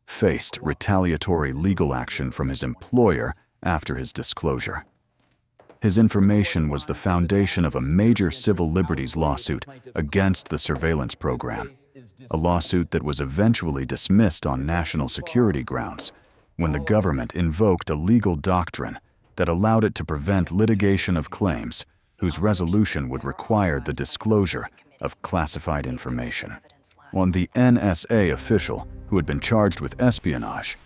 A: faced retaliatory legal action from his employer after his disclosure. His information was the foundation of a major civil liberties lawsuit against the surveillance program, a lawsuit that was eventually dismissed on national security grounds when the government invoked a legal doctrine that allowed it to prevent litigation of claims whose resolution would require the disclosure of classified information. On the NSA official who had been charged with espionage,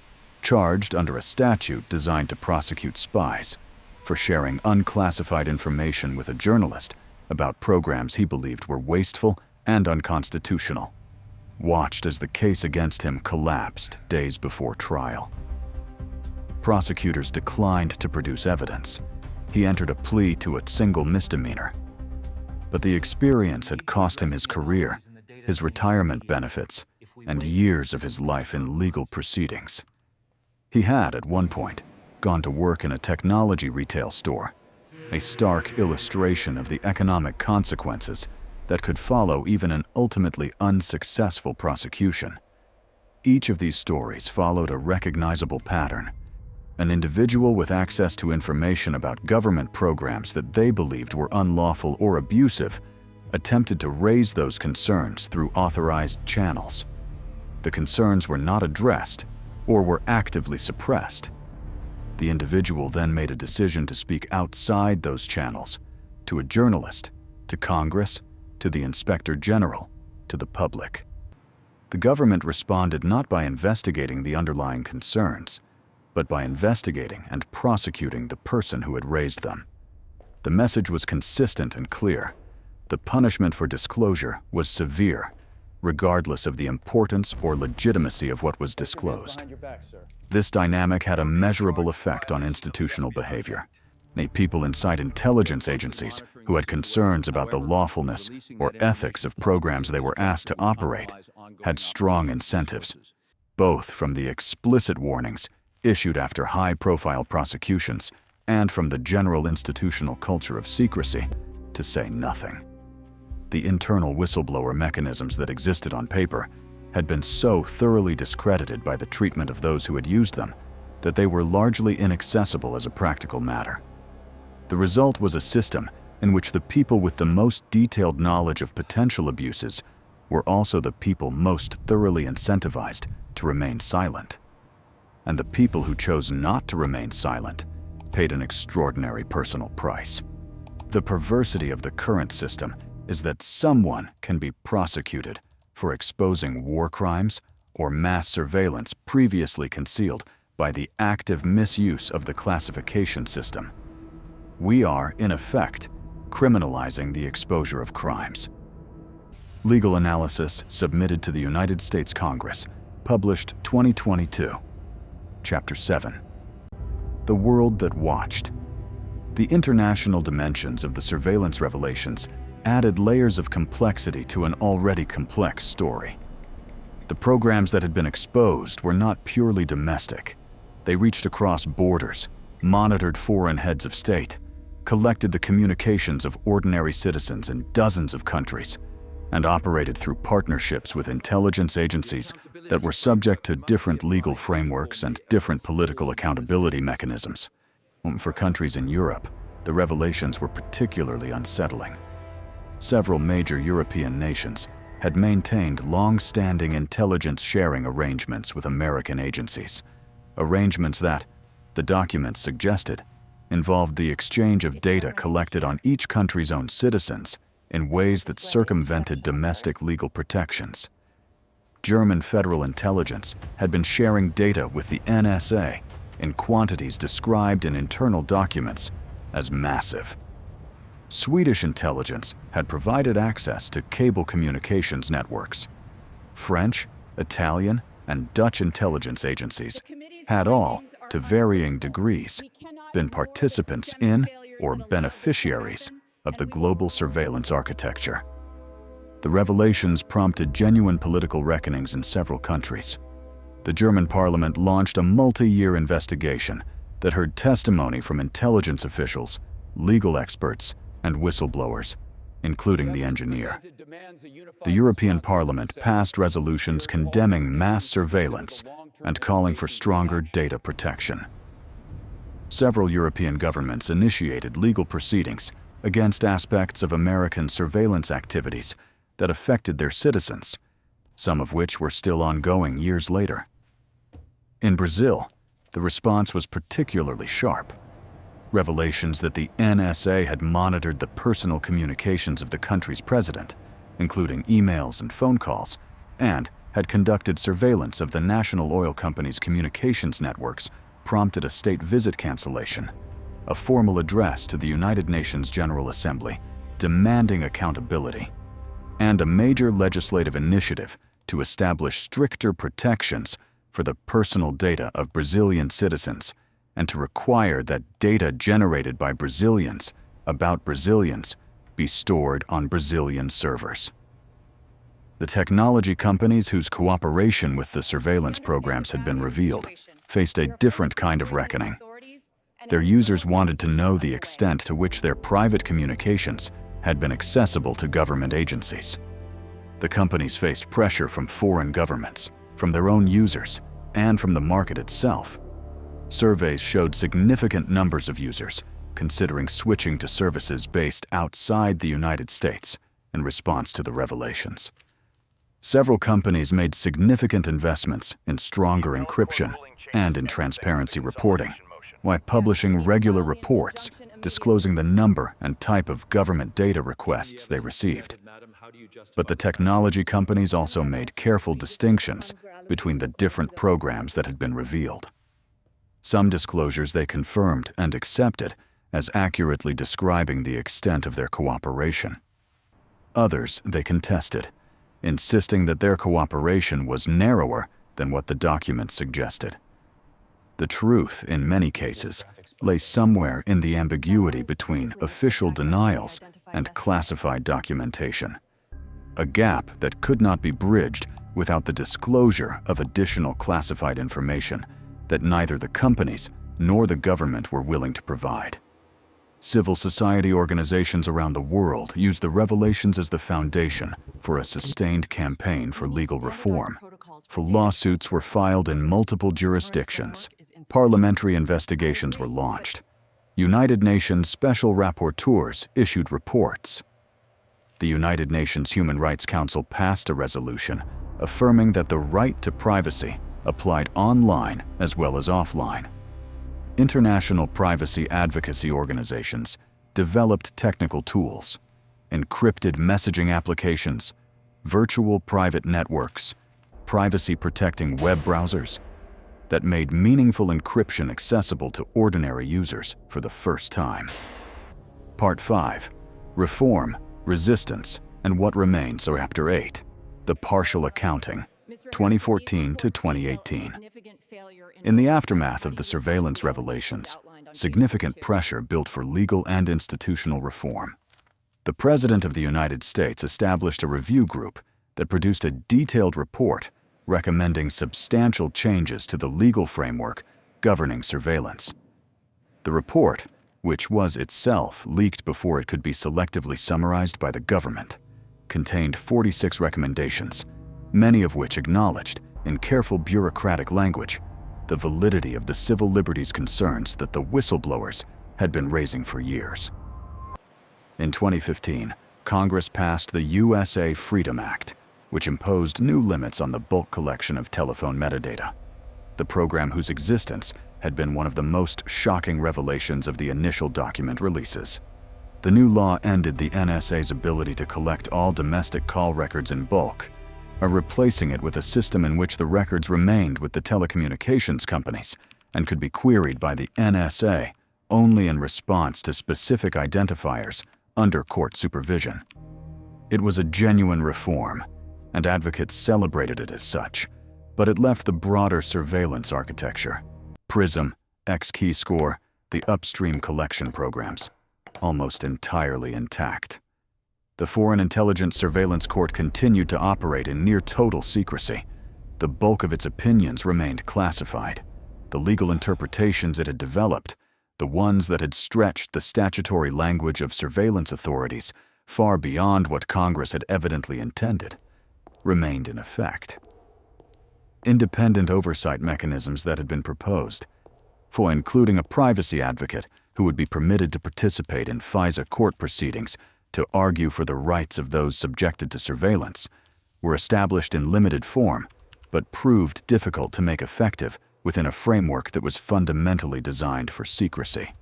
A: charged under a statute designed to prosecute spies for sharing unclassified information with a journalist about programs he believed were wasteful and unconstitutional, watched as the case against him collapsed days before trial. Prosecutors declined to produce evidence. He entered a plea to a single misdemeanor. But the experience had cost him his career, his retirement benefits, and years of his life in legal proceedings. He had, at one point, gone to work in a technology retail store, a stark illustration of the economic consequences that could follow even an ultimately unsuccessful prosecution. Each of these stories followed a recognizable pattern. An individual with access to information about government programs that they believed were unlawful or abusive attempted to raise those concerns through authorized channels. The concerns were not addressed or were actively suppressed. The individual then made a decision to speak outside those channels, to a journalist, to Congress, to the Inspector General, to the public. The government responded not by investigating the underlying concerns, but by investigating and prosecuting the person who had raised them. The message was consistent and clear. The punishment for disclosure was severe, regardless of the importance or legitimacy of what was disclosed. This dynamic had a measurable effect on institutional behavior. People inside intelligence agencies who had concerns about the lawfulness or ethics of programs they were asked to operate had strong incentives, both from the explicit warnings issued after high-profile prosecutions and from the general institutional culture of secrecy, to say nothing. the internal whistleblower mechanisms that existed on paper had been so thoroughly discredited by the treatment of those who had used them that they were largely inaccessible as a practical matter. The result was a system in which the people with the most detailed knowledge of potential abuses were also the people most thoroughly incentivized to remain silent. And the people who chose not to remain silent paid an extraordinary personal price. The perversity of the current system is that someone can be prosecuted for exposing war crimes or mass surveillance previously concealed by the active misuse of the classification system. We are, in effect, criminalizing the exposure of crimes. Legal analysis submitted to the United States Congress, published 2022. Chapter 7. The World That Watched. The international dimensions of the surveillance revelations added layers of complexity to an already complex story. The programs that had been exposed were not purely domestic. They reached across borders, monitored foreign heads of state, collected the communications of ordinary citizens in dozens of countries, and operated through partnerships with intelligence agencies that were subject to different legal frameworks and different political accountability mechanisms. For countries in Europe, the revelations were particularly unsettling. Several major European nations had maintained long-standing intelligence sharing arrangements with American agencies, arrangements that, the documents suggested, involved the exchange of data collected on each country's own citizens in ways that circumvented domestic legal protections. German federal intelligence had been sharing data with the NSA in quantities described in internal documents as massive. Swedish intelligence had provided access to cable communications networks. French, Italian, and Dutch intelligence agencies had all, to varying degrees, been participants in or beneficiaries of the global surveillance architecture. The revelations prompted genuine political reckonings in several countries. The German parliament launched a multi-year investigation that heard testimony from intelligence officials, legal experts, and whistleblowers, including the engineer. The European Parliament passed resolutions condemning mass surveillance and calling for stronger data protection. Several European governments initiated legal proceedings against aspects of American surveillance activities that affected their citizens, some of which were still ongoing years later. In Brazil, the response was particularly sharp. Revelations that the NSA had monitored the personal communications of the country's president, including emails and phone calls, and had conducted surveillance of the national oil company's communications networks, prompted a state visit cancellation, a formal address to the United Nations General Assembly demanding accountability, and a major legislative initiative to establish stricter protections for the personal data of Brazilian citizens and to require that data generated by Brazilians about Brazilians be stored on Brazilian servers. The technology companies whose cooperation with the surveillance programs had been revealed faced a different kind of reckoning. Their users wanted to know the extent to which their private communications had been accessible to government agencies. The companies faced pressure from foreign governments, from their own users, and from the market itself. Surveys showed significant numbers of users considering switching to services based outside the United States in response to the revelations. Several companies made significant investments in stronger encryption and in transparency reporting, while publishing regular reports disclosing the number and type of government data requests they received. But the technology companies also made careful distinctions between the different programs that had been revealed. Some disclosures they confirmed and accepted as accurately describing the extent of their cooperation. Others they contested, insisting that their cooperation was narrower than what the documents suggested. The truth, in many cases, lay somewhere in the ambiguity between official denials and classified documentation, a gap that could not be bridged without the disclosure of additional classified information that neither the companies nor the government were willing to provide. Civil society organizations around the world used the revelations as the foundation for a sustained campaign for legal reform. Lawsuits were filed in multiple jurisdictions. Parliamentary investigations were launched. United Nations special rapporteurs issued reports. The United Nations Human Rights Council passed a resolution affirming that the right to privacy applied online as well as offline. International privacy advocacy organizations developed technical tools, encrypted messaging applications, virtual private networks, privacy-protecting web browsers that made meaningful encryption accessible to ordinary users for the first time. Part 5. Reform, Resistance, and What Remains. Chapter 8. The Partial Accounting, 2014 to 2018. In the aftermath of the surveillance revelations, significant pressure built for legal and institutional reform. The President of the United States established a review group that produced a detailed report recommending substantial changes to the legal framework governing surveillance. The report, which was itself leaked before it could be selectively summarized by the government, contained 46 recommendations, many of which acknowledged, in careful bureaucratic language, the validity of the civil liberties concerns that the whistleblowers had been raising for years. In 2015, Congress passed the USA Freedom Act, which imposed new limits on the bulk collection of telephone metadata. The program, whose existence had been one of the most shocking revelations of the initial document releases. The new law ended the NSA's ability to collect all domestic call records in bulk, replacing it with a system in which the records remained with the telecommunications companies and could be queried by the NSA only in response to specific identifiers under court supervision. It was a genuine reform, and advocates celebrated it as such, but it left the broader surveillance architecture, PRISM, X-Keyscore, the upstream collection programs, almost entirely intact. The Foreign Intelligence Surveillance Court continued to operate in near total secrecy. The bulk of its opinions remained classified. The legal interpretations it had developed, the ones that had stretched the statutory language of surveillance authorities far beyond what Congress had evidently intended, remained in effect. Independent oversight mechanisms that had been proposed, for including a privacy advocate who would be permitted to participate in FISA court proceedings to argue for the rights of those subjected to surveillance, were established in limited form, but proved difficult to make effective within a framework that was fundamentally designed for secrecy.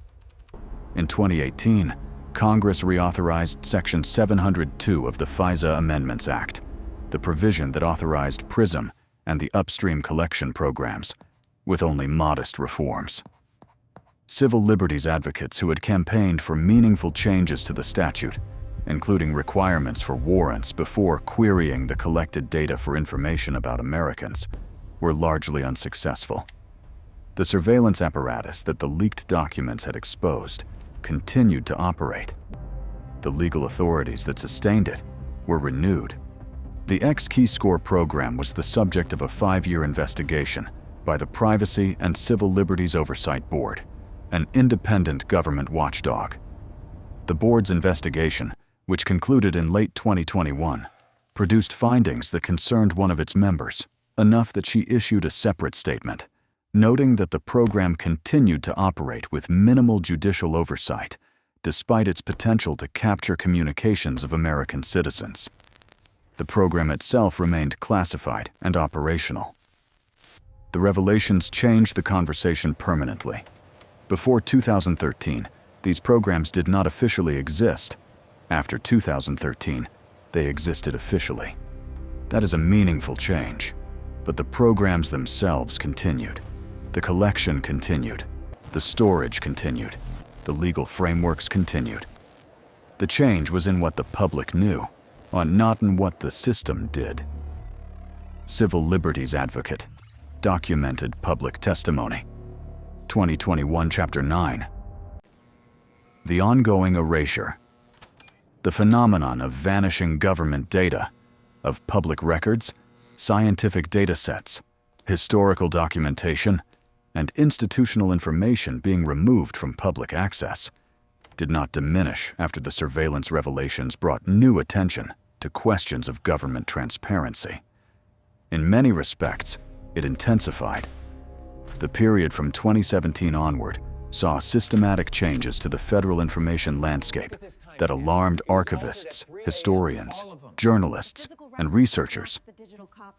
A: In 2018, Congress reauthorized Section 702 of the FISA Amendments Act, the provision that authorized PRISM and the upstream collection programs, with only modest reforms. Civil liberties advocates who had campaigned for meaningful changes to the statute, including requirements for warrants before querying the collected data for information about Americans, were largely unsuccessful. The surveillance apparatus that the leaked documents had exposed continued to operate. The legal authorities that sustained it were renewed. The X-Keyscore program was the subject of a 5-year investigation by the Privacy and Civil Liberties Oversight Board, an independent government watchdog. The board's investigation, which concluded in late 2021, produced findings that concerned one of its members, enough that she issued a separate statement, noting that the program continued to operate with minimal judicial oversight, despite its potential to capture communications of American citizens. The program itself remained classified and operational. The revelations changed the conversation permanently. Before 2013, these programs did not officially exist. After 2013, they existed officially. That is a meaningful change, but the programs themselves continued. The collection continued. The storage continued. The legal frameworks continued. The change was in what the public knew, not in what the system did. Civil liberties advocate, documented public testimony. 2021, Chapter 9. The ongoing erasure. The phenomenon of vanishing government data, of public records, scientific data sets, historical documentation, and institutional information being removed from public access, did not diminish after the surveillance revelations brought new attention to questions of government transparency. In many respects, it intensified. The period from 2017 onward saw systematic changes to the federal information landscape that alarmed archivists, historians, journalists, and researchers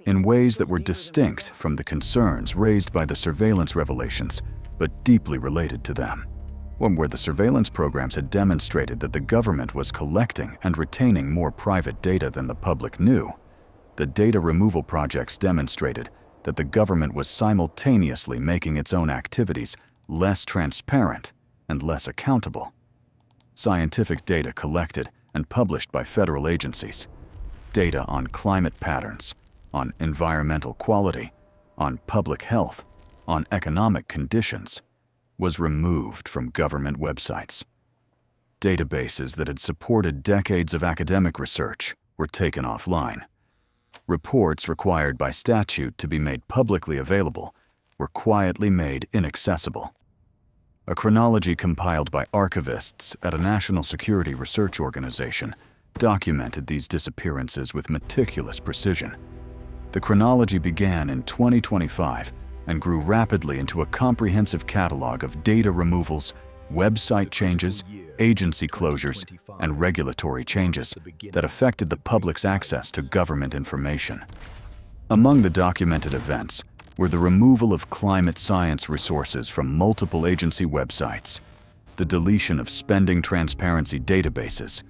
A: in ways that were distinct from the concerns raised by the surveillance revelations, but deeply related to them. One where the surveillance programs had demonstrated that the government was collecting and retaining more private data than the public knew, the data removal projects demonstrated that the government was simultaneously making its own activities less transparent and less accountable. Scientific data collected and published by federal agencies, data on climate patterns, on environmental quality, on public health, on economic conditions, was removed from government websites. Databases that had supported decades of academic research were taken offline. Reports required by statute to be made publicly available were quietly made inaccessible. A chronology compiled by archivists at a national security research organization documented these disappearances with meticulous precision. The chronology began in 2025 and grew rapidly into a comprehensive catalog of data removals, website changes, agency closures, and regulatory changes that affected the public's access to government information. Among the documented events were the removal of climate science resources from multiple agency websites, the deletion of spending transparency databases,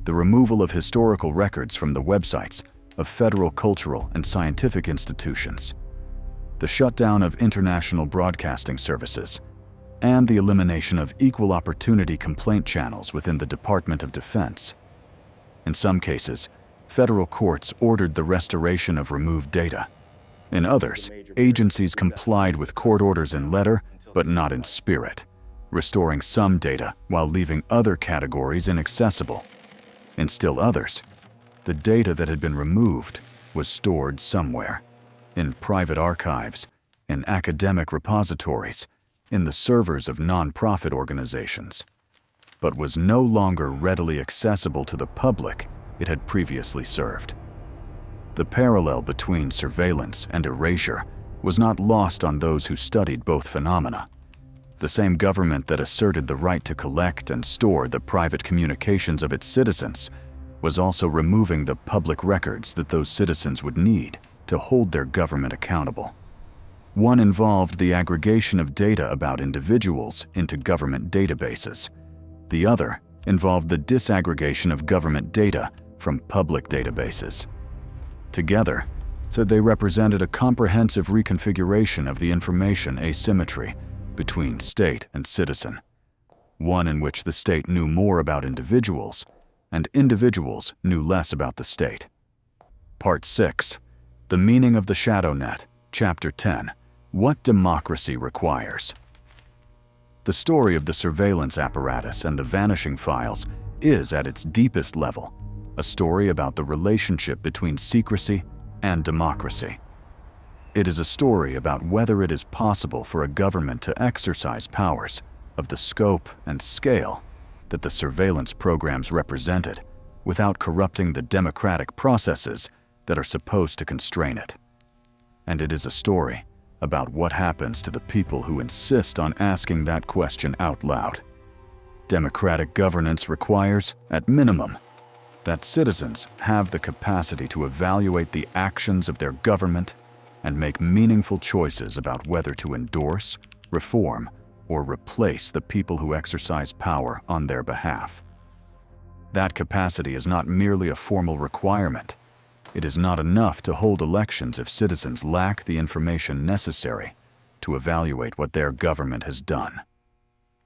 A: the removal of historical records from the websites of federal cultural and scientific institutions, the shutdown of international broadcasting services, and the elimination of equal opportunity complaint channels within the Department of Defense. In some cases, federal courts ordered the restoration of removed data. In others, agencies complied with court orders in letter, but not in spirit, restoring some data while leaving other categories inaccessible. In still others, the data that had been removed was stored somewhere, in private archives, in academic repositories, in the servers of nonprofit organizations, but was no longer readily accessible to the public it had previously served. The parallel between surveillance and erasure was not lost on those who studied both phenomena. The same government that asserted the right to collect and store the private communications of its citizens was also removing the public records that those citizens would need to hold their government accountable. One involved the aggregation of data about individuals into government databases. The other involved the disaggregation of government data from public databases. Together, so they represented a comprehensive reconfiguration of the information asymmetry between state and citizen, one in which the state knew more about individuals and individuals knew less about the state. Part 6. The Meaning of the Shadow Net, Chapter 10. What Democracy Requires. The story of the surveillance apparatus and the vanishing files is, at its deepest level, a story about the relationship between secrecy and democracy. It is a story about whether it is possible for a government to exercise powers of the scope and scale that the surveillance programs represented without corrupting the democratic processes that are supposed to constrain it. And it is a story about what happens to the people who insist on asking that question out loud. Democratic governance requires, at minimum, that citizens have the capacity to evaluate the actions of their government and make meaningful choices about whether to endorse, reform, or replace the people who exercise power on their behalf. That capacity is not merely a formal requirement. It is not enough to hold elections if citizens lack the information necessary to evaluate what their government has done.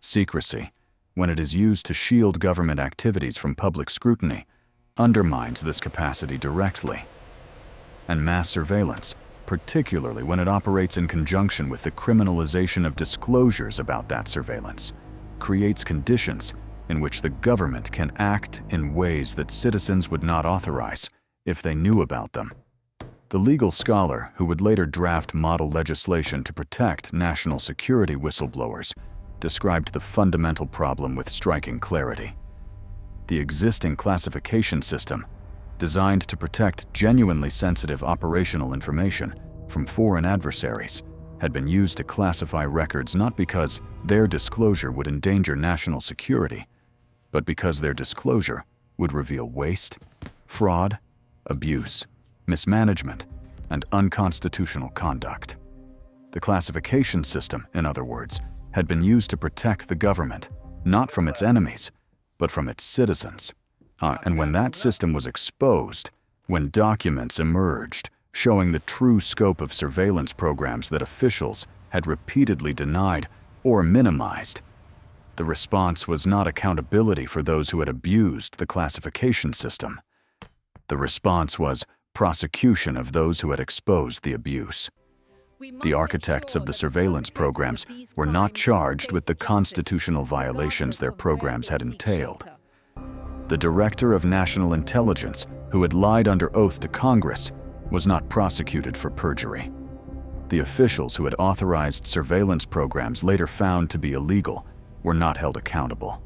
A: Secrecy, when it is used to shield government activities from public scrutiny, undermines this capacity directly. And mass surveillance, particularly when it operates in conjunction with the criminalization of disclosures about that surveillance, creates conditions in which the government can act in ways that citizens would not authorize if they knew about them. The legal scholar who would later draft model legislation to protect national security whistleblowers described the fundamental problem with striking clarity. The existing classification system, designed to protect genuinely sensitive operational information from foreign adversaries, had been used to classify records not because their disclosure would endanger national security, but because their disclosure would reveal waste, fraud, abuse, mismanagement, and unconstitutional conduct. The classification system, in other words, had been used to protect the government, not from its enemies, but from its citizens. And when that system was exposed, when documents emerged showing the true scope of surveillance programs that officials had repeatedly denied or minimized, the response was not accountability for those who had abused the classification system. The response was prosecution of those who had exposed the abuse. The architects of the surveillance programs were not charged with the constitutional violations their programs had entailed. The Director of National Intelligence, who had lied under oath to Congress, was not prosecuted for perjury. The officials who had authorized surveillance programs later found to be illegal were not held accountable.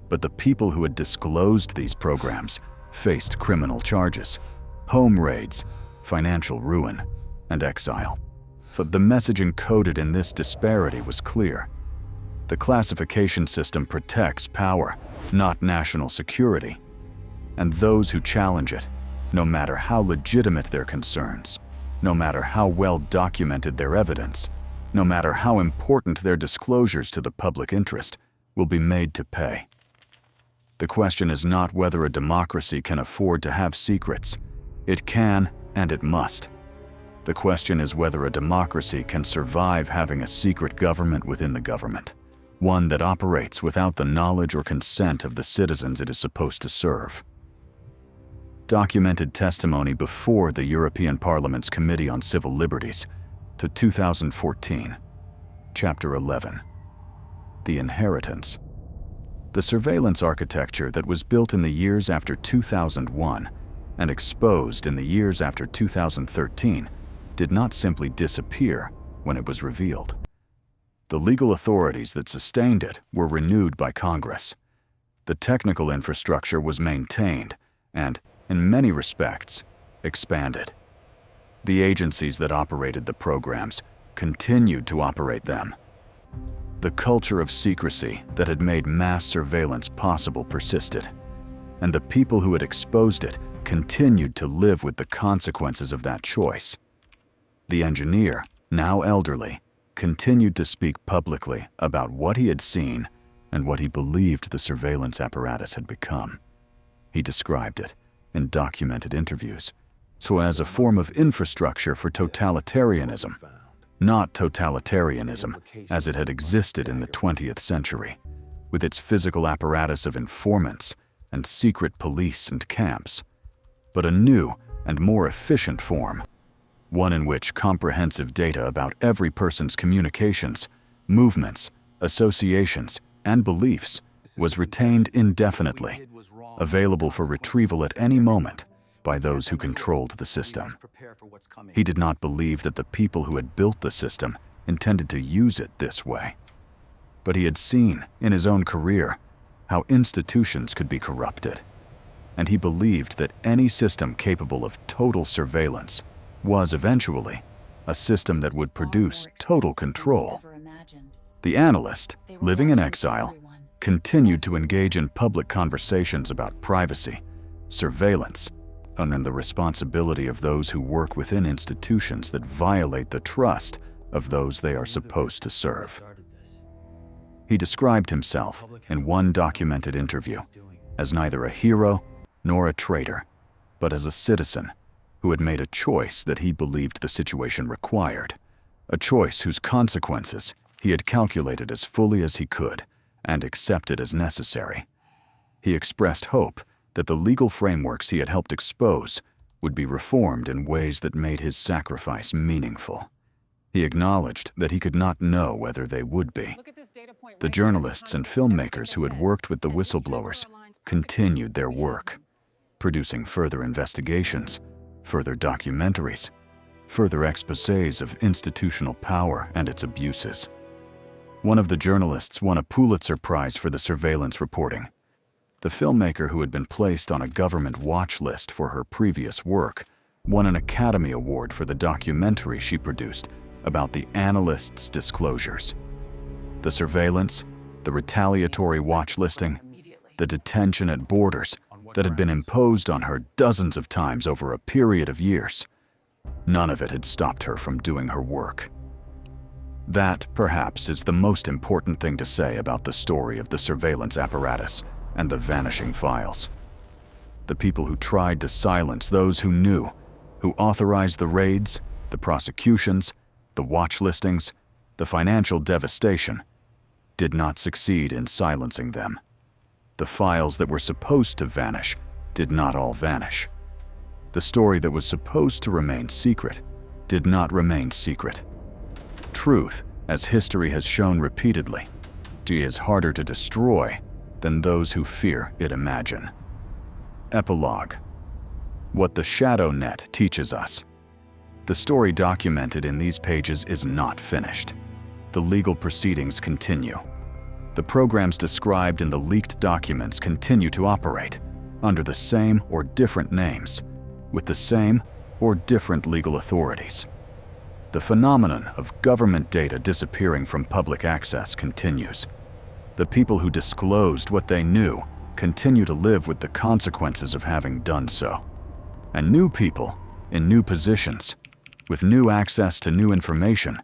A: But the people who had disclosed these programs faced criminal charges, home raids, financial ruin, and exile. But the message encoded in this disparity was clear. The classification system protects power, not national security. And those who challenge it, no matter how legitimate their concerns, no matter how well documented their evidence, no matter how important their disclosures to the public interest, will be made to pay. The question is not whether a democracy can afford to have secrets. It can, and it must. The question is whether a democracy can survive having a secret government within the government, one that operates without the knowledge or consent of the citizens it is supposed to serve. Documented testimony before the European Parliament's Committee on Civil Liberties to 2014, Chapter 11. The Inheritance. The surveillance architecture that was built in the years after 2001 and exposed in the years after 2013 did not simply disappear when it was revealed. The legal authorities that sustained it were renewed by Congress. The technical infrastructure was maintained and, in many respects, expanded. The agencies that operated the programs continued to operate them. The culture of secrecy that had made mass surveillance possible persisted, and the people who had exposed it continued to live with the consequences of that choice. The engineer, now elderly, continued to speak publicly about what he had seen and what he believed the surveillance apparatus had become. He described it, in documented interviews, so as a form of infrastructure for totalitarianism, not totalitarianism as it had existed in the 20th century, with its physical apparatus of informants and secret police and camps, but a new and more efficient form, one in which comprehensive data about every person's communications, movements, associations, and beliefs was retained indefinitely, available for retrieval at any moment by those who controlled the system. He did not believe that the people who had built the system intended to use it this way. But he had seen, in his own career, how institutions could be corrupted, and he believed that any system capable of total surveillance was eventually a system that would produce total control. The analyst, living in exile, continued to engage in public conversations about privacy, surveillance, and the responsibility of those who work within institutions that violate the trust of those they are supposed to serve. He described himself in one documented interview as neither a hero nor a traitor, but as a citizen who had made a choice that he believed the situation required, a choice whose consequences he had calculated as fully as he could and accepted as necessary. He expressed hope that the legal frameworks he had helped expose would be reformed in ways that made his sacrifice meaningful. He acknowledged that he could not know whether they would be. The journalists and filmmakers who had worked with the whistleblowers continued their work, producing further investigations, further documentaries, further exposés of institutional power and its abuses. One of the journalists won a Pulitzer Prize for the surveillance reporting. The filmmaker, who had been placed on a government watch list for her previous work, won an Academy Award for the documentary she produced about the analyst's disclosures. The surveillance, the retaliatory watch listing, the detention at borders that had been imposed on her dozens of times over a period of years. None of it had stopped her from doing her work. That, perhaps, is the most important thing to say about the story of the surveillance apparatus and the vanishing files. The people who tried to silence those who knew, who authorized the raids, the prosecutions, the watch listings, the financial devastation, did not succeed in silencing them. The files that were supposed to vanish did not all vanish. The story that was supposed to remain secret did not remain secret. Truth, as history has shown repeatedly, is harder to destroy than those who fear it imagine. Epilogue. What the shadow net teaches us. The story documented in these pages is not finished. The legal proceedings continue. The programs described in the leaked documents continue to operate under the same or different names, with the same or different legal authorities. The phenomenon of government data disappearing from public access continues. The people who disclosed what they knew continue to live with the consequences of having done so. And new people, in new positions, with new access to new information,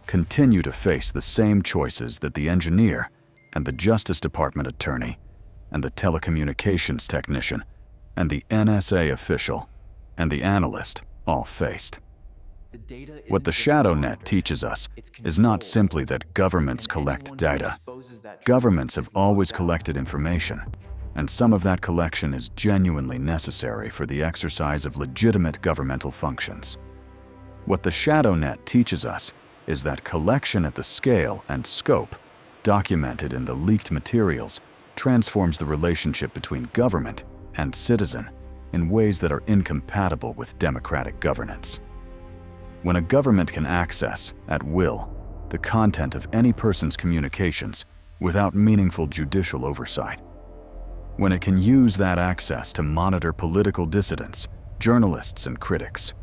A: continue to face the same choices that the engineer and the Justice Department attorney and the telecommunications technician and the NSA official and the analyst all faced. What the shadow net teaches us is not simply that governments collect data. Governments have always collected information, and some of that collection is genuinely necessary for the exercise of legitimate governmental functions. What the shadow net teaches us is that collection at the scale and scope documented in the leaked materials transforms the relationship between government and citizen in ways that are incompatible with democratic governance. When a government can access, at will, the content of any person's communications without meaningful judicial oversight, when it can use that access to monitor political dissidents, journalists, and critics,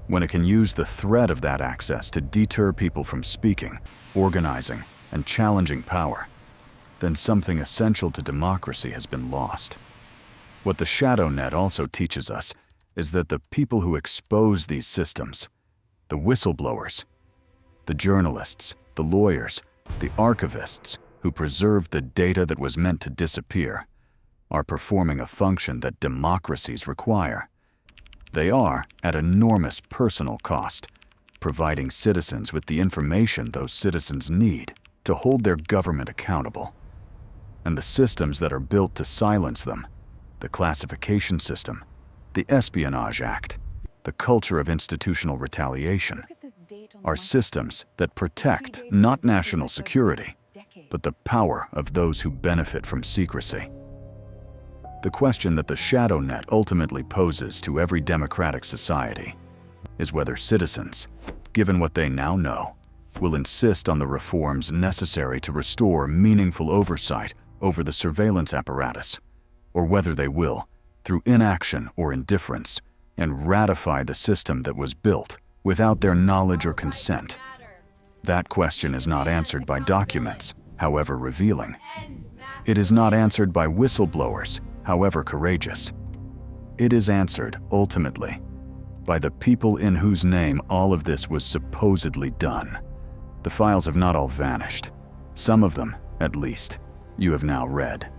A: when it can use the threat of that access to deter people from speaking, organizing, and challenging power, then something essential to democracy has been lost. What the shadow net also teaches us is that the people who expose these systems, the whistleblowers, the journalists, the lawyers, the archivists who preserve the data that was meant to disappear, are performing a function that democracies require. They are, at enormous personal cost, providing citizens with the information those citizens need to hold their government accountable. And the systems that are built to silence them, the classification system, the Espionage Act, the culture of institutional retaliation, are systems that protect not national security, but the power of those who benefit from secrecy. The question that the shadow net ultimately poses to every democratic society is whether citizens, given what they now know, will insist on the reforms necessary to restore meaningful oversight over the surveillance apparatus, or whether they will, through inaction or indifference, and ratify the system that was built without their knowledge or consent. That question is not answered by documents, however revealing. It is not answered by whistleblowers, however courageous. It is answered, ultimately, by the people in whose name all of this was supposedly done. The files have not all vanished. Some of them, at least, you have now read.